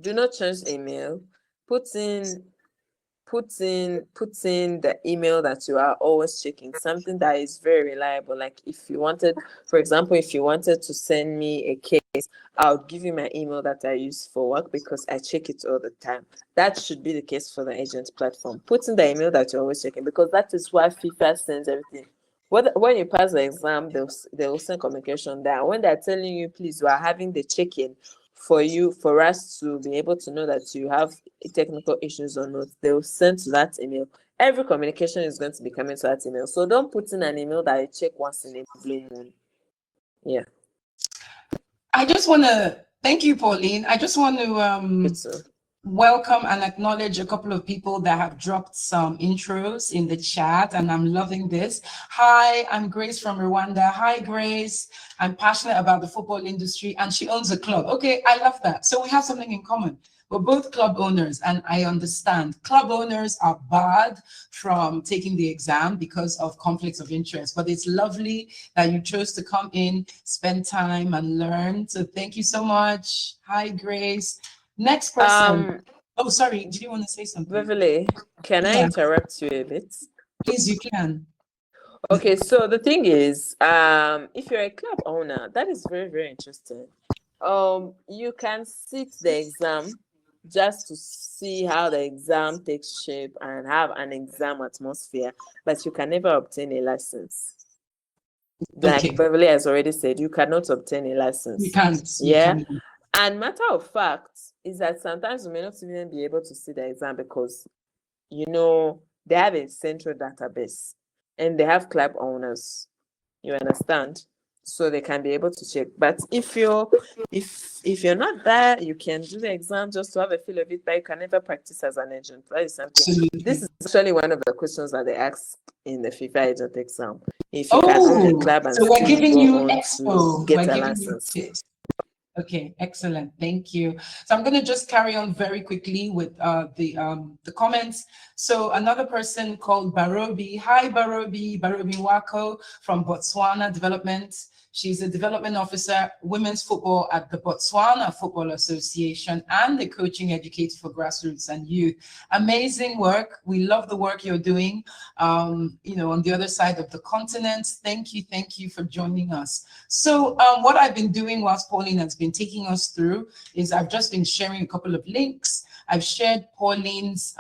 Speaker 2: Do not change email. Put in the email that you are always checking, something that is very reliable. Like if you wanted, for example, if you wanted to send me a case, I'll give you my email that I use for work because I check it all the time. That should be the case for the agent platform. Put in the email that you're always checking because that is why FIFA sends everything. When you pass the exam, they'll send communication there. When they're telling you, please, we are having the check-in for us to be able to know that you have technical issues or not, they'll send to that email. Every communication is going to be coming to that email. So don't put in an email that you check once in a blue moon. Yeah.
Speaker 1: I just want to thank you, Pauline. I just want to welcome and acknowledge a couple of people that have dropped some intros in the chat, and I'm loving this. Hi, I'm Grace from Rwanda. Hi, Grace. I'm passionate about the football industry, and she owns a club. Okay, I love that. So we have something in common. We're both club owners, and I understand club owners are barred from taking the exam because of conflicts of interest, but it's lovely that you chose to come in, spend time and learn. So thank you so much. Hi, Grace. Next person. Oh, sorry. Did you want to say something?
Speaker 2: Beverly, can I interrupt you a bit?
Speaker 1: Please, you can.
Speaker 2: Okay, so the thing is, if you're a club owner, that is very, very interesting. You can sit the exam just to see how the exam takes shape and have an exam atmosphere, but you can never obtain a license. Like Beverly has already said, you cannot obtain a license.
Speaker 1: You can't.
Speaker 2: Yeah. And matter of fact is that sometimes you may not even be able to see the exam because, they have a central database and they have club owners. You understand? So they can be able to check. But if you're not there, you can do the exam just to have a feel of it, but you can never practice as an agent. That is something. Absolutely. This is actually one of the questions that they ask in the FIFA agent exam. If you can own a club and
Speaker 1: so we're giving you expo.
Speaker 2: Get a license.
Speaker 1: Okay, excellent. Thank you. So I'm going to just carry on very quickly with the comments. So another person called Barobi. Hi, Barobi Wako from Botswana Development. She's a development officer, women's football at the Botswana Football Association and the coaching educator for grassroots and youth. Amazing work. We love the work you're doing, on the other side of the continent. Thank you for joining us. So what I've been doing whilst Pauline has been taking us through is I've just been sharing a couple of links. I've shared Pauline's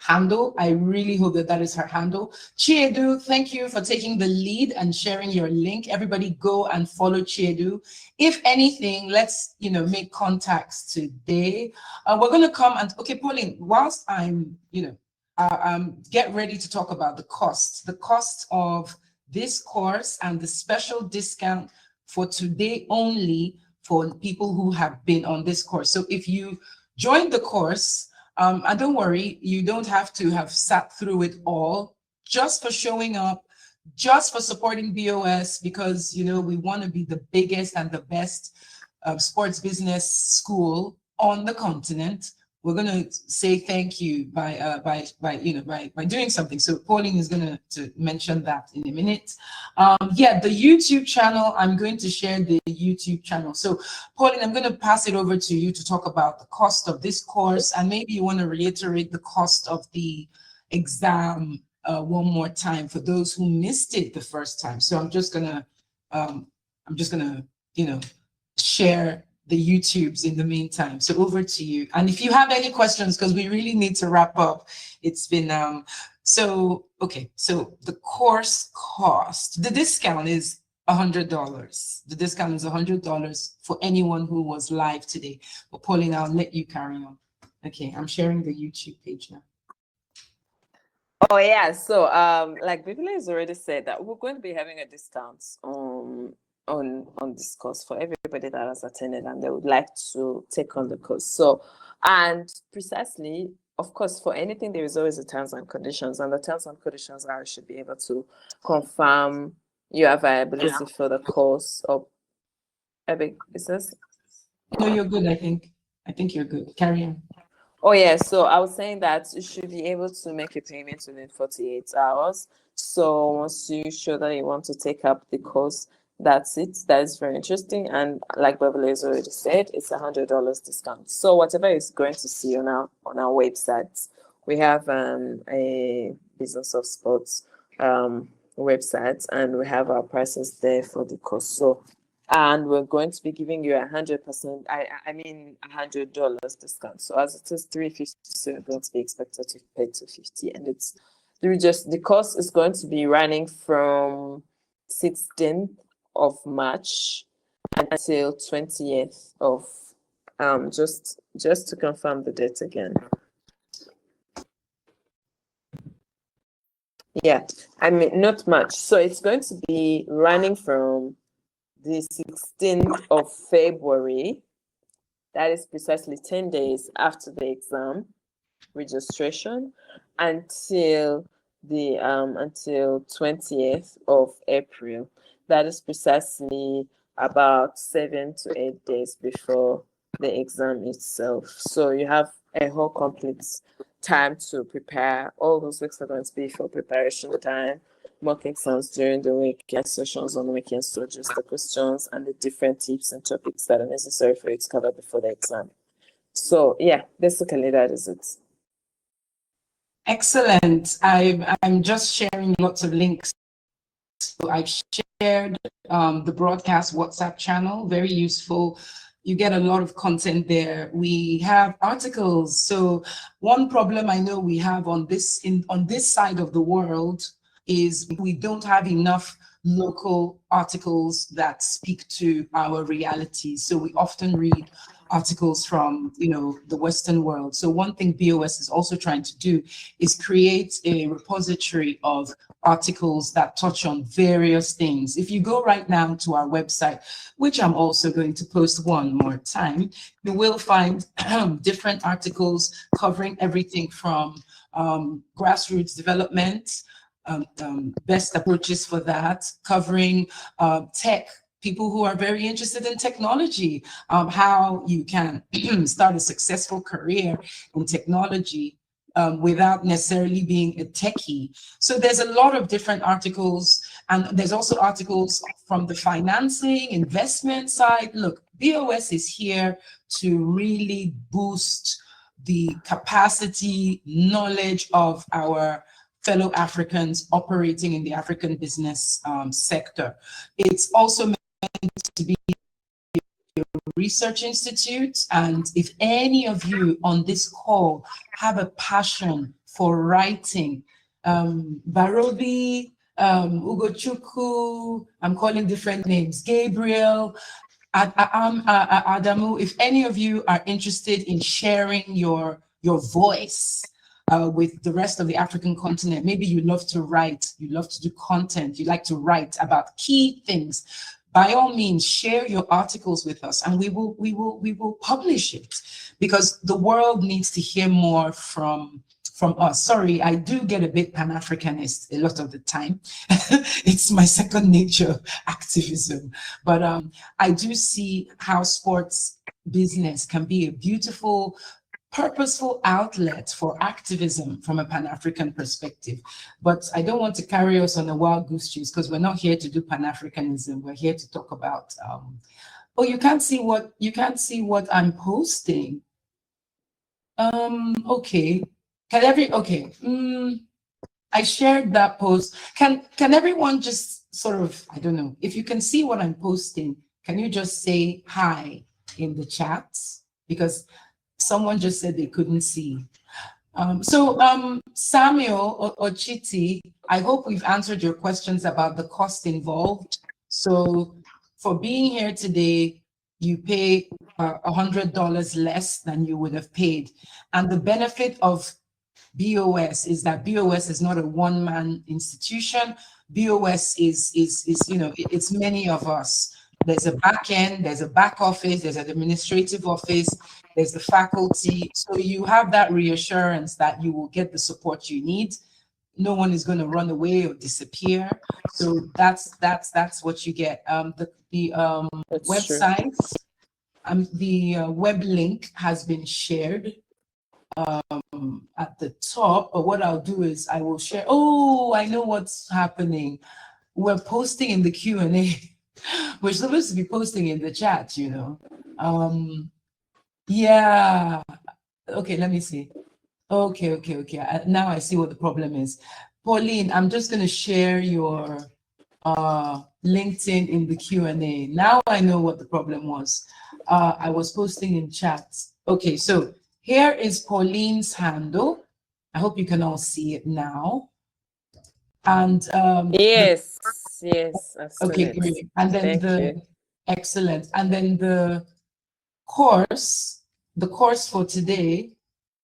Speaker 1: handle. I really hope that is her handle. Chiedu, thank you for taking the lead and sharing your link. Everybody go and follow Chiedu. If anything, let's make contacts today. We're going to come and Pauline, whilst I'm get ready to talk about the cost of this course and the special discount for today only for people who have been on this course. So if you joined the course, and don't worry, you don't have to have sat through it all, just for showing up, just for supporting BOS, because we want to be the biggest and the best sports business school on the continent. We're going to say thank you by doing something. So Pauline is going to mention that in a minute. The YouTube channel, I'm going to share the YouTube channel. So Pauline, I'm going to pass it over to you to talk about the cost of this course, and maybe you want to reiterate the cost of the exam one more time for those who missed it the first time. So I'm just gonna share the YouTubes in the meantime. So over to you. And if you have any questions, because we really need to wrap up, it's been So, okay, so the course cost, the discount is $100. The discount is $100 for anyone who was live today. But Pauline, I'll let you carry on. Okay, I'm sharing the YouTube page now.
Speaker 2: Oh yeah, so like Biblia has already said that we're going to be having a discount on this course for everybody that has attended and they would like to take on the course. So, and precisely, of course, for anything there is always a terms and conditions, and the terms and conditions are you should be able to confirm your availability for the course. Or is this?
Speaker 1: No, you're good. I think you're good. Carry on.
Speaker 2: Oh yeah, so I was saying that you should be able to make a payment within 48 hours. So once you show that you want to take up the course, that's it. That is very interesting. And like Beverly has already said, it's $100 discount. So whatever is going to see on our website, we have a Business of Sports website, and we have our prices there for the course. So, and we're going to be giving you 100%, $100 discount. So as it is $350, so you're going to be expected to pay $250, and it's the course is going to be running from 16th of March until 20th of just to confirm the date again. Yeah, not much. So it's going to be running from the 16th of February. That is precisely 10 days after the exam registration until the until 20th of April. That is precisely about 7 to 8 days before the exam itself. So you have a whole complete time to prepare. All those weeks are going to be for preparation time, mock exams during the week, sessions on weekends to adjust the questions and the different tips and topics that are necessary for you to cover before the exam. So yeah, basically that is it.
Speaker 1: Excellent. I'm just sharing lots of links. So I've shared the broadcast WhatsApp channel, very useful. You get a lot of content there. We have articles. So one problem I know we have on this side of the world is we don't have enough local articles that speak to our reality. So we often read articles from the Western world. So one thing BOS is also trying to do is create a repository of articles that touch on various things. If you go right now to our website, which I'm also going to post one more time, you will find different articles covering everything from grassroots development, best approaches for that, covering tech, people who are very interested in technology, how you can start a successful career in technology without necessarily being a techie. So there's a lot of different articles, and there's also articles from the financing, investment side. Look, BOS is here to really boost the capacity, knowledge of our fellow Africans operating in the African business sector. It's also meant to be a research institute, and if any of you on this call have a passion for writing, Barobi, Ugochukwu, I'm calling different names, Gabriel, Adamu, if any of you are interested in sharing your voice with the rest of the African continent, maybe you love to write, you love to do content, you like to write about key things, by all means, share your articles with us, and we will publish it, because the world needs to hear more from us. Sorry, I do get a bit Pan-Africanist a lot of the time. It's my second nature, activism. But I do see how sports business can be a beautiful, purposeful outlet for activism from a Pan-African perspective. But I don't want to carry us on a wild goose chase, because we're not here to do Pan-Africanism. We're here to talk about, oh, you can't see what I'm posting. Okay. I shared that post. Can everyone just sort of, I don't know, if you can see what I'm posting, can you just say hi in the chat? Because someone just said they couldn't see. Samuel or Chiti, I hope we've answered your questions about the cost involved. So for being here today, you pay $100 less than you would have paid. And the benefit of BOS is that BOS is not a one-man institution. BOS is it's many of us. There's a back end, there's a back office, there's an administrative office, there's the faculty. So you have that reassurance that you will get the support you need. No one is going to run away or disappear. So that's what you get. The website, the web link has been shared at the top. But what I'll do is I will share. Oh, I know what's happening. We're posting in the Q&A. We're supposed to be posting in the chat, you know. Yeah. Okay, let me see. Okay. Now I see what the problem is. Pauline, I'm just going to share your LinkedIn in the Q&A. Now I know what the problem was. I was posting in chat. Okay, so here is Pauline's handle. I hope you can all see it now. And
Speaker 2: yes.
Speaker 1: Okay, great. And then excellent. And then the course for today,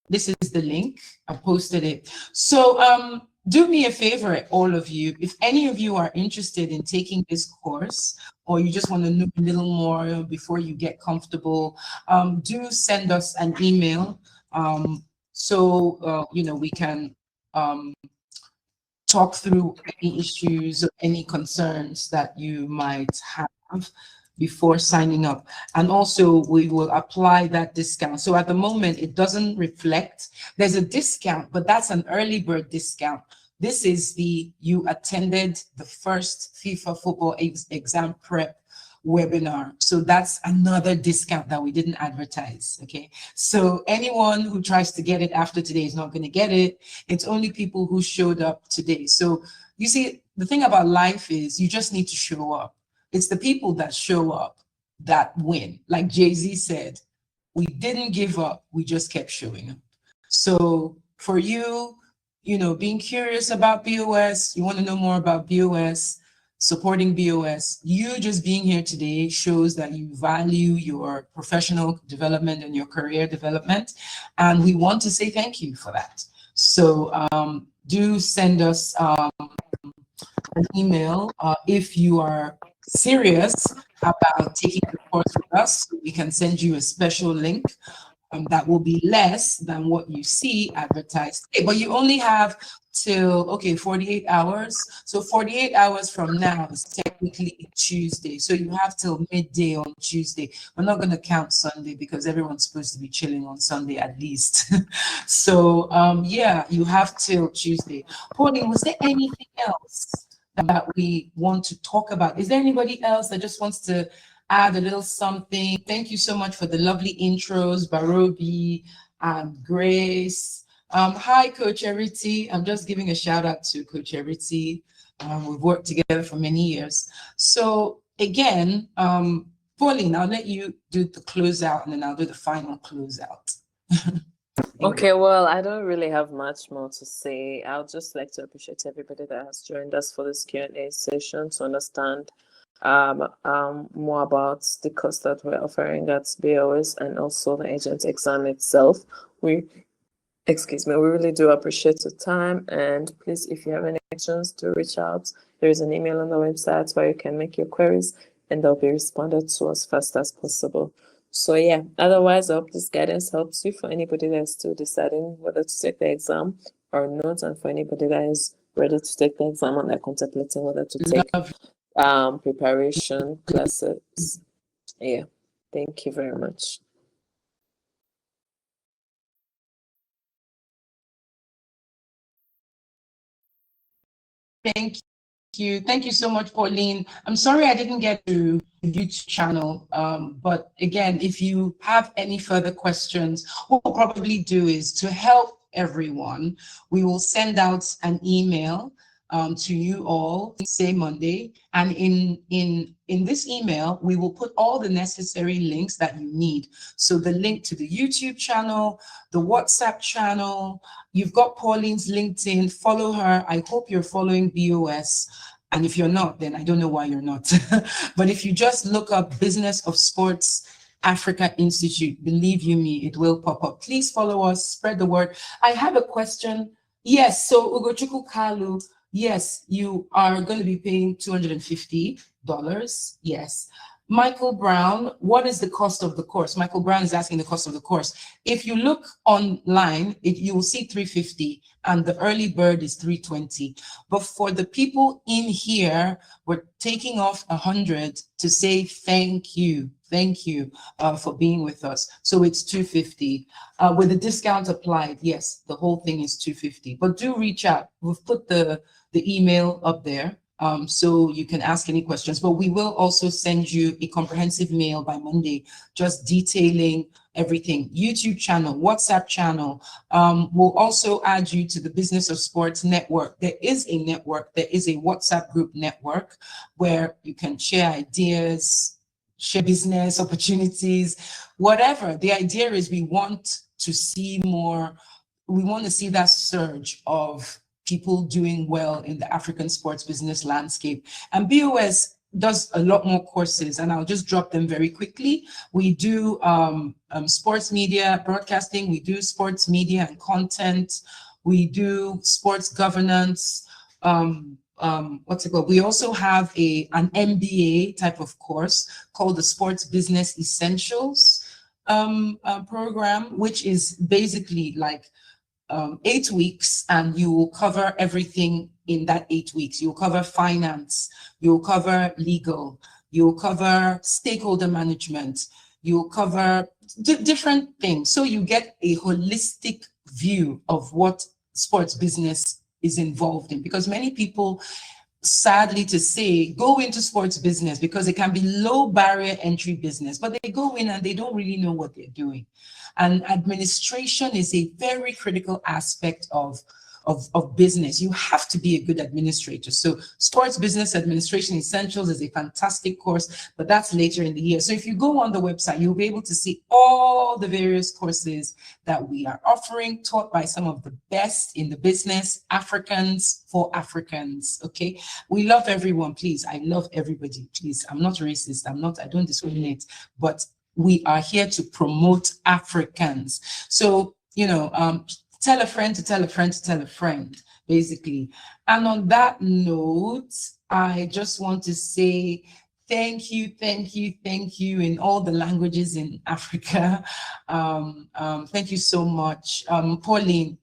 Speaker 1: this is the link. I posted it. So do me a favor, all of you. If any of you are interested in taking this course, or you just want to know a little more before you get comfortable, do send us an email so we can talk through any issues or any concerns that you might have before signing up. And also we will apply that discount. So at the moment, it doesn't reflect, there's a discount, but that's an early bird discount. This is you attended the first FIFA football exam prep webinar. So that's another discount that we didn't advertise, okay? So anyone who tries to get it after today is not gonna get it. It's only people who showed up today. So you see, the thing about life is you just need to show up. It's the people that show up that win. Like Jay-Z said, we didn't give up, we just kept showing up. So for you, being curious about BOS, you wanna know more about BOS, supporting BOS, you just being here today shows that you value your professional development and your career development. And we want to say thank you for that. So do send us an email if you are serious about taking the course with us. We can send you a special link that will be less than what you see advertised. But you only have till 48 hours. So 48 hours from now is technically Tuesday. So you have till midday on Tuesday. We're not going to count Sunday because everyone's supposed to be chilling on Sunday at least. So yeah, you have till Tuesday. Pauline, was there anything else that we want to talk about? Is there anybody else that just wants to add a little something? Thank you so much for the lovely intros, Barobi and Grace. Hi, Coach Eriti. I'm just giving a shout out to Coach Eriti. We've worked together for many years. So again, Pauline, I'll let you do the closeout and then I'll do the final closeout.
Speaker 2: Okay, well, I don't really have much more to say. I'll just like to appreciate everybody that has joined us for this Q&A session to understand more about the course that we're offering at BOS and also the agent exam itself. We really do appreciate your time, and please, if you have any questions, do reach out. There is an email on the website where you can make your queries and they'll be responded to as fast as possible. So yeah, otherwise I hope this guidance helps you for anybody that's still deciding whether to take the exam or not, and for anybody that is ready to take the exam and they're contemplating whether to take preparation classes. Yeah, thank you very much.
Speaker 1: Thank you so much, Pauline. I'm sorry I didn't get to the YouTube channel, but again, if you have any further questions, what we'll probably do is to help everyone, we will send out an email to you all, say Monday. And in this email, we will put all the necessary links that you need. So the link to the YouTube channel, the WhatsApp channel, you've got Pauline's LinkedIn, follow her. I hope you're following BOS. And if you're not, then I don't know why you're not. But if you just look up Business of Sports Africa Institute, believe you me, it will pop up. Please follow us, spread the word. I have a question. Yes, so Ugochukwu Kalu, yes, you are going to be paying $250. Yes. Michael Brown, what is the cost of the course? Michael Brown is asking the cost of the course. If you look online, you will see $350 and the early bird is $320. But for the people in here, we're taking off $100 to say thank you. Thank you for being with us. So it's $250. With the discount applied, yes, the whole thing is $250. But do reach out. We've put the email up there. So you can ask any questions, but we will also send you a comprehensive mail by Monday, just detailing everything. YouTube channel, WhatsApp channel. We'll also add you to the Business of Sports network. There is a network, there is a WhatsApp group network where you can share ideas, share business opportunities, whatever. The idea is we want to see more, we want to see that surge of people doing well in the African sports business landscape. And BOS does a lot more courses, and I'll just drop them very quickly. We do sports media broadcasting, we do sports media and content, we do sports governance, what's it called? We also have an MBA type of course called the Sports Business Essentials program, which is basically like 8 weeks, and you will cover everything in that 8 weeks. You'll cover finance, you'll cover legal, you'll cover stakeholder management, you'll cover different things. So you get a holistic view of what sports business is involved in, because many people, sadly to say, go into sports business because it can be low barrier entry business, but they go in and they don't really know what they're doing. And administration is a very critical aspect of business. You have to be a good administrator. So Sports Business Administration Essentials is a fantastic course, but that's later in the year. So if you go on the website, you'll be able to see all the various courses that we are offering, taught by some of the best in the business, Africans for Africans, okay? We love everyone, please. I love everybody, please. I'm not racist. I don't discriminate, but we are here to promote Africans. So, tell a friend to tell a friend to tell a friend, basically. And on that note, I just want to say thank you in all the languages in Africa. Thank you so much. Pauline,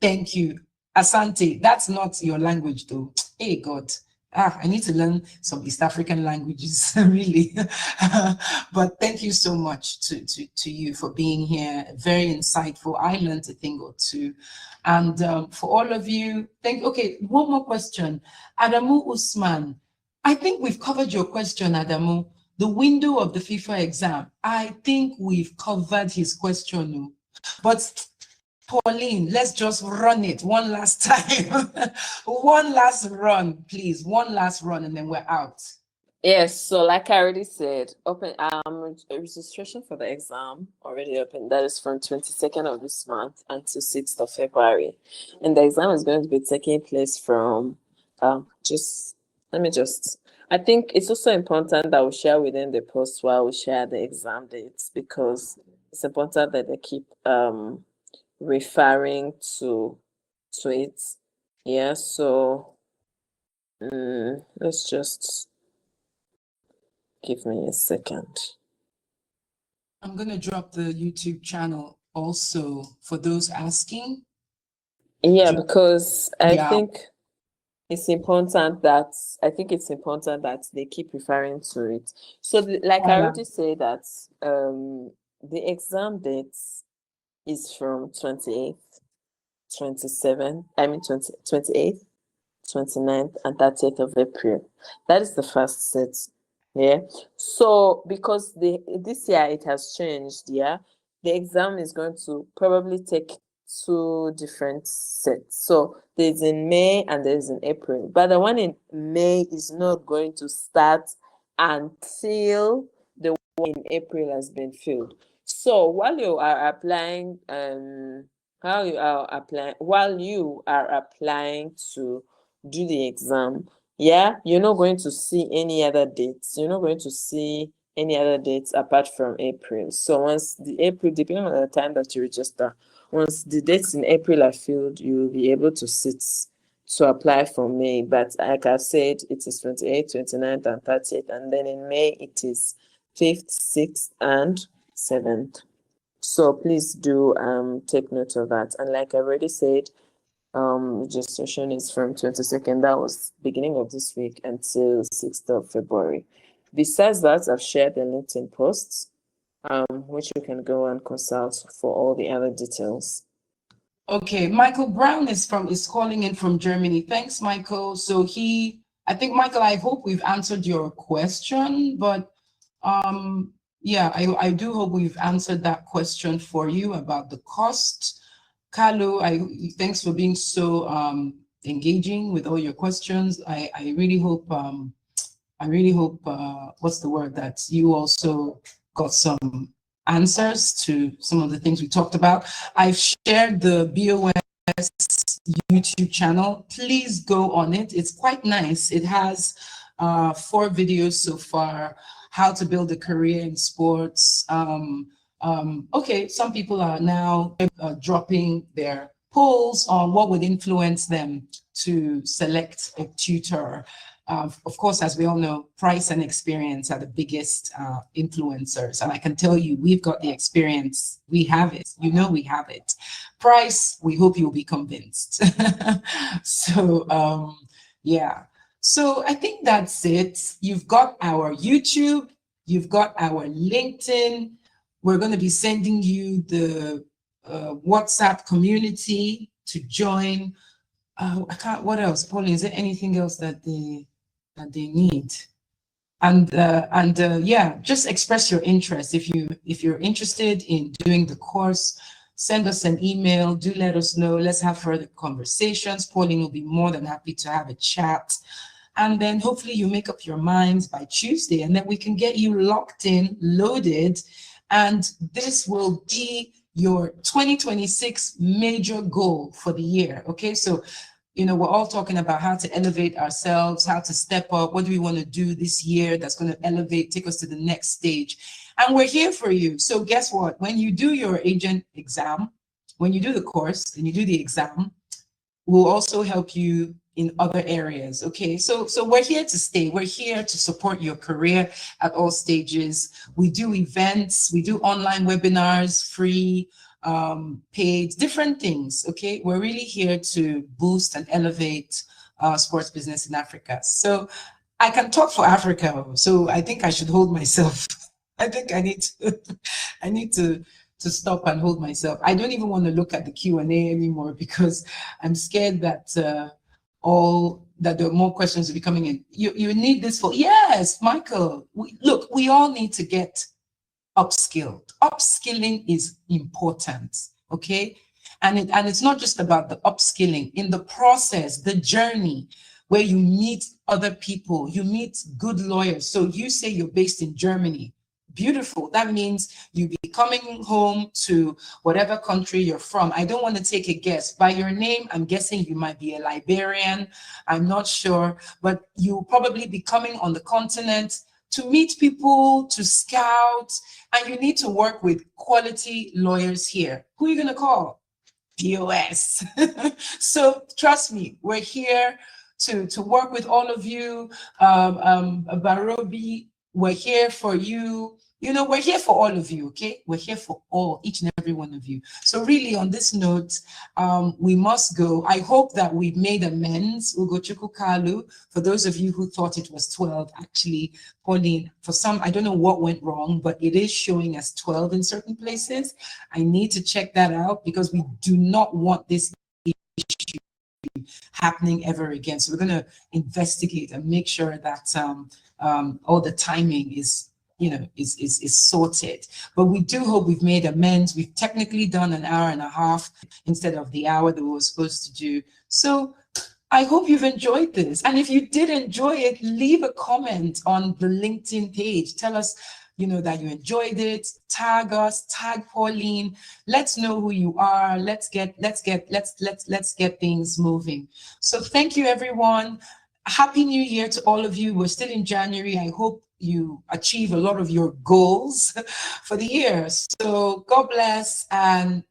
Speaker 1: thank you. Asante, that's not your language though. Hey, God. I need to learn some East African languages, really. But thank you so much to you for being here. Very insightful. I learned a thing or two. And for all of you, okay, one more question. Adamu Usman, I think we've covered your question, Adamu. The window of the FIFA exam. I think we've covered his question. But Pauline, let's just run it one last time. One last run, please. One last run, and then we're out.
Speaker 2: Yes, so like I already said, open registration for the exam already open. That is from 22nd of this month until 6th of February. And the exam is going to be taking place from I think it's also important that we share within the post while we share the exam dates, because it's important that they keep referring to it. Yeah, so let's just give me a second.
Speaker 1: I'm going to drop the YouTube channel also for those asking.
Speaker 2: Yeah, because I think it's important that they keep referring to it. So I already say that the exam dates is from 28th, 28th, 29th, and 30th of April. That is the first set. Yeah. So because this year it has changed, yeah, the exam is going to probably take two different sets. So there's in May and there's in April. But the one in May is not going to start until the one in April has been filled. So while you are applying, while you are applying to do the exam, yeah, you're not going to see any other dates. You're not going to see any other dates apart from April. So once the April, depending on the time that you register, once the dates in April are filled, you'll be able to sit to apply for May. But like I've said, it is 28th, 29th, and 30th. And then in May, it is 5th, 6th, and 7th. So please do take note of that. And like I already said, registration is from 22nd, that was beginning of this week, until 6th of February. Besides that, I've shared the LinkedIn posts, which you can go and consult for all the other details.
Speaker 1: Okay, Michael Brown is calling in from Germany. Thanks, Michael. So I think, Michael, I hope we've answered your question, but yeah, I do hope we've answered that question for you about the cost. Kalu, thanks for being so engaging with all your questions. I really hope what's the word, that you also got some answers to some of the things we talked about. I've shared the BOS YouTube channel. Please go on it. It's quite nice. It has 4 videos so far. How to build a career in sports. Okay, some people are now dropping their polls on what would influence them to select a tutor. Of course, as we all know, price and experience are the biggest influencers. And I can tell you, we've got the experience. We have it. You know we have it. Price, we hope you'll be convinced. So, yeah. So I think that's it. You've got our YouTube. You've got our LinkedIn. We're going to be sending you the WhatsApp community to join. What else, Pauline? Is there anything else that they need? And yeah, just express your interest. If you're interested in doing the course, send us an email. Do let us know. Let's have further conversations. Pauline will be more than happy to have a chat. And then hopefully you make up your minds by Tuesday, and then we can get you locked in, loaded, and this will be your 2026 major goal for the year. Okay, so we're all talking about how to elevate ourselves, how to step up. What do we want to do this year that's going to elevate, take us to the next stage? And we're here for you. So guess what? When you do your agent exam, when you do the course and you do the exam, we'll also help you in other areas. Okay, so we're here to stay. We're here to support your career at all stages. We do events, we do online webinars, free, paid, different things. Okay, we're really here to boost and elevate sports business in Africa. So I can talk for Africa, so I think I should hold myself. I think I need to stop and hold myself. I don't even want to look at the Q&A anymore because I'm scared that there are more questions will be coming in. You need this for, yes, Michael. We all need to get upskilled. Upskilling is important, okay? And it's not just about the upskilling. In the process, the journey where you meet other people, you meet good lawyers. So you say you're based in Germany. Beautiful. That means you'll be coming home to whatever country you're from. I don't want to take a guess. By your name, I'm guessing you might be a Liberian. I'm not sure, but you'll probably be coming on the continent to meet people, to scout, and you need to work with quality lawyers here. Who are you going to call? POS. So trust me, we're here to work with all of you. Barobi, we're here for you. We're here for all of you, okay? We're here for each and every one of you. So really, on this note, we must go. I hope that we've made amends, Ugochukwu Kalu, for those of you who thought it was 12. Actually, Pauline, for some, I don't know what went wrong, but it is showing as 12 in certain places. I need to check that out because we do not want this issue happening ever again. So we're going to investigate and make sure that all the timing is is sorted. But we do hope we've made amends. We've technically done an hour and a half instead of the hour that we were supposed to do. So I hope you've enjoyed this. And if you did enjoy it, leave a comment on the LinkedIn page. Tell us, that you enjoyed it. Tag us, tag Pauline. Let's know who you are. Let's get things moving. So thank you, everyone. Happy New Year to all of you. We're still in January. I hope you achieve a lot of your goals for the year. So God bless and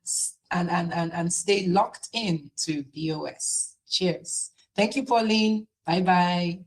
Speaker 1: stay locked in to BOS. Cheers. Thank you, Pauline. Bye-bye.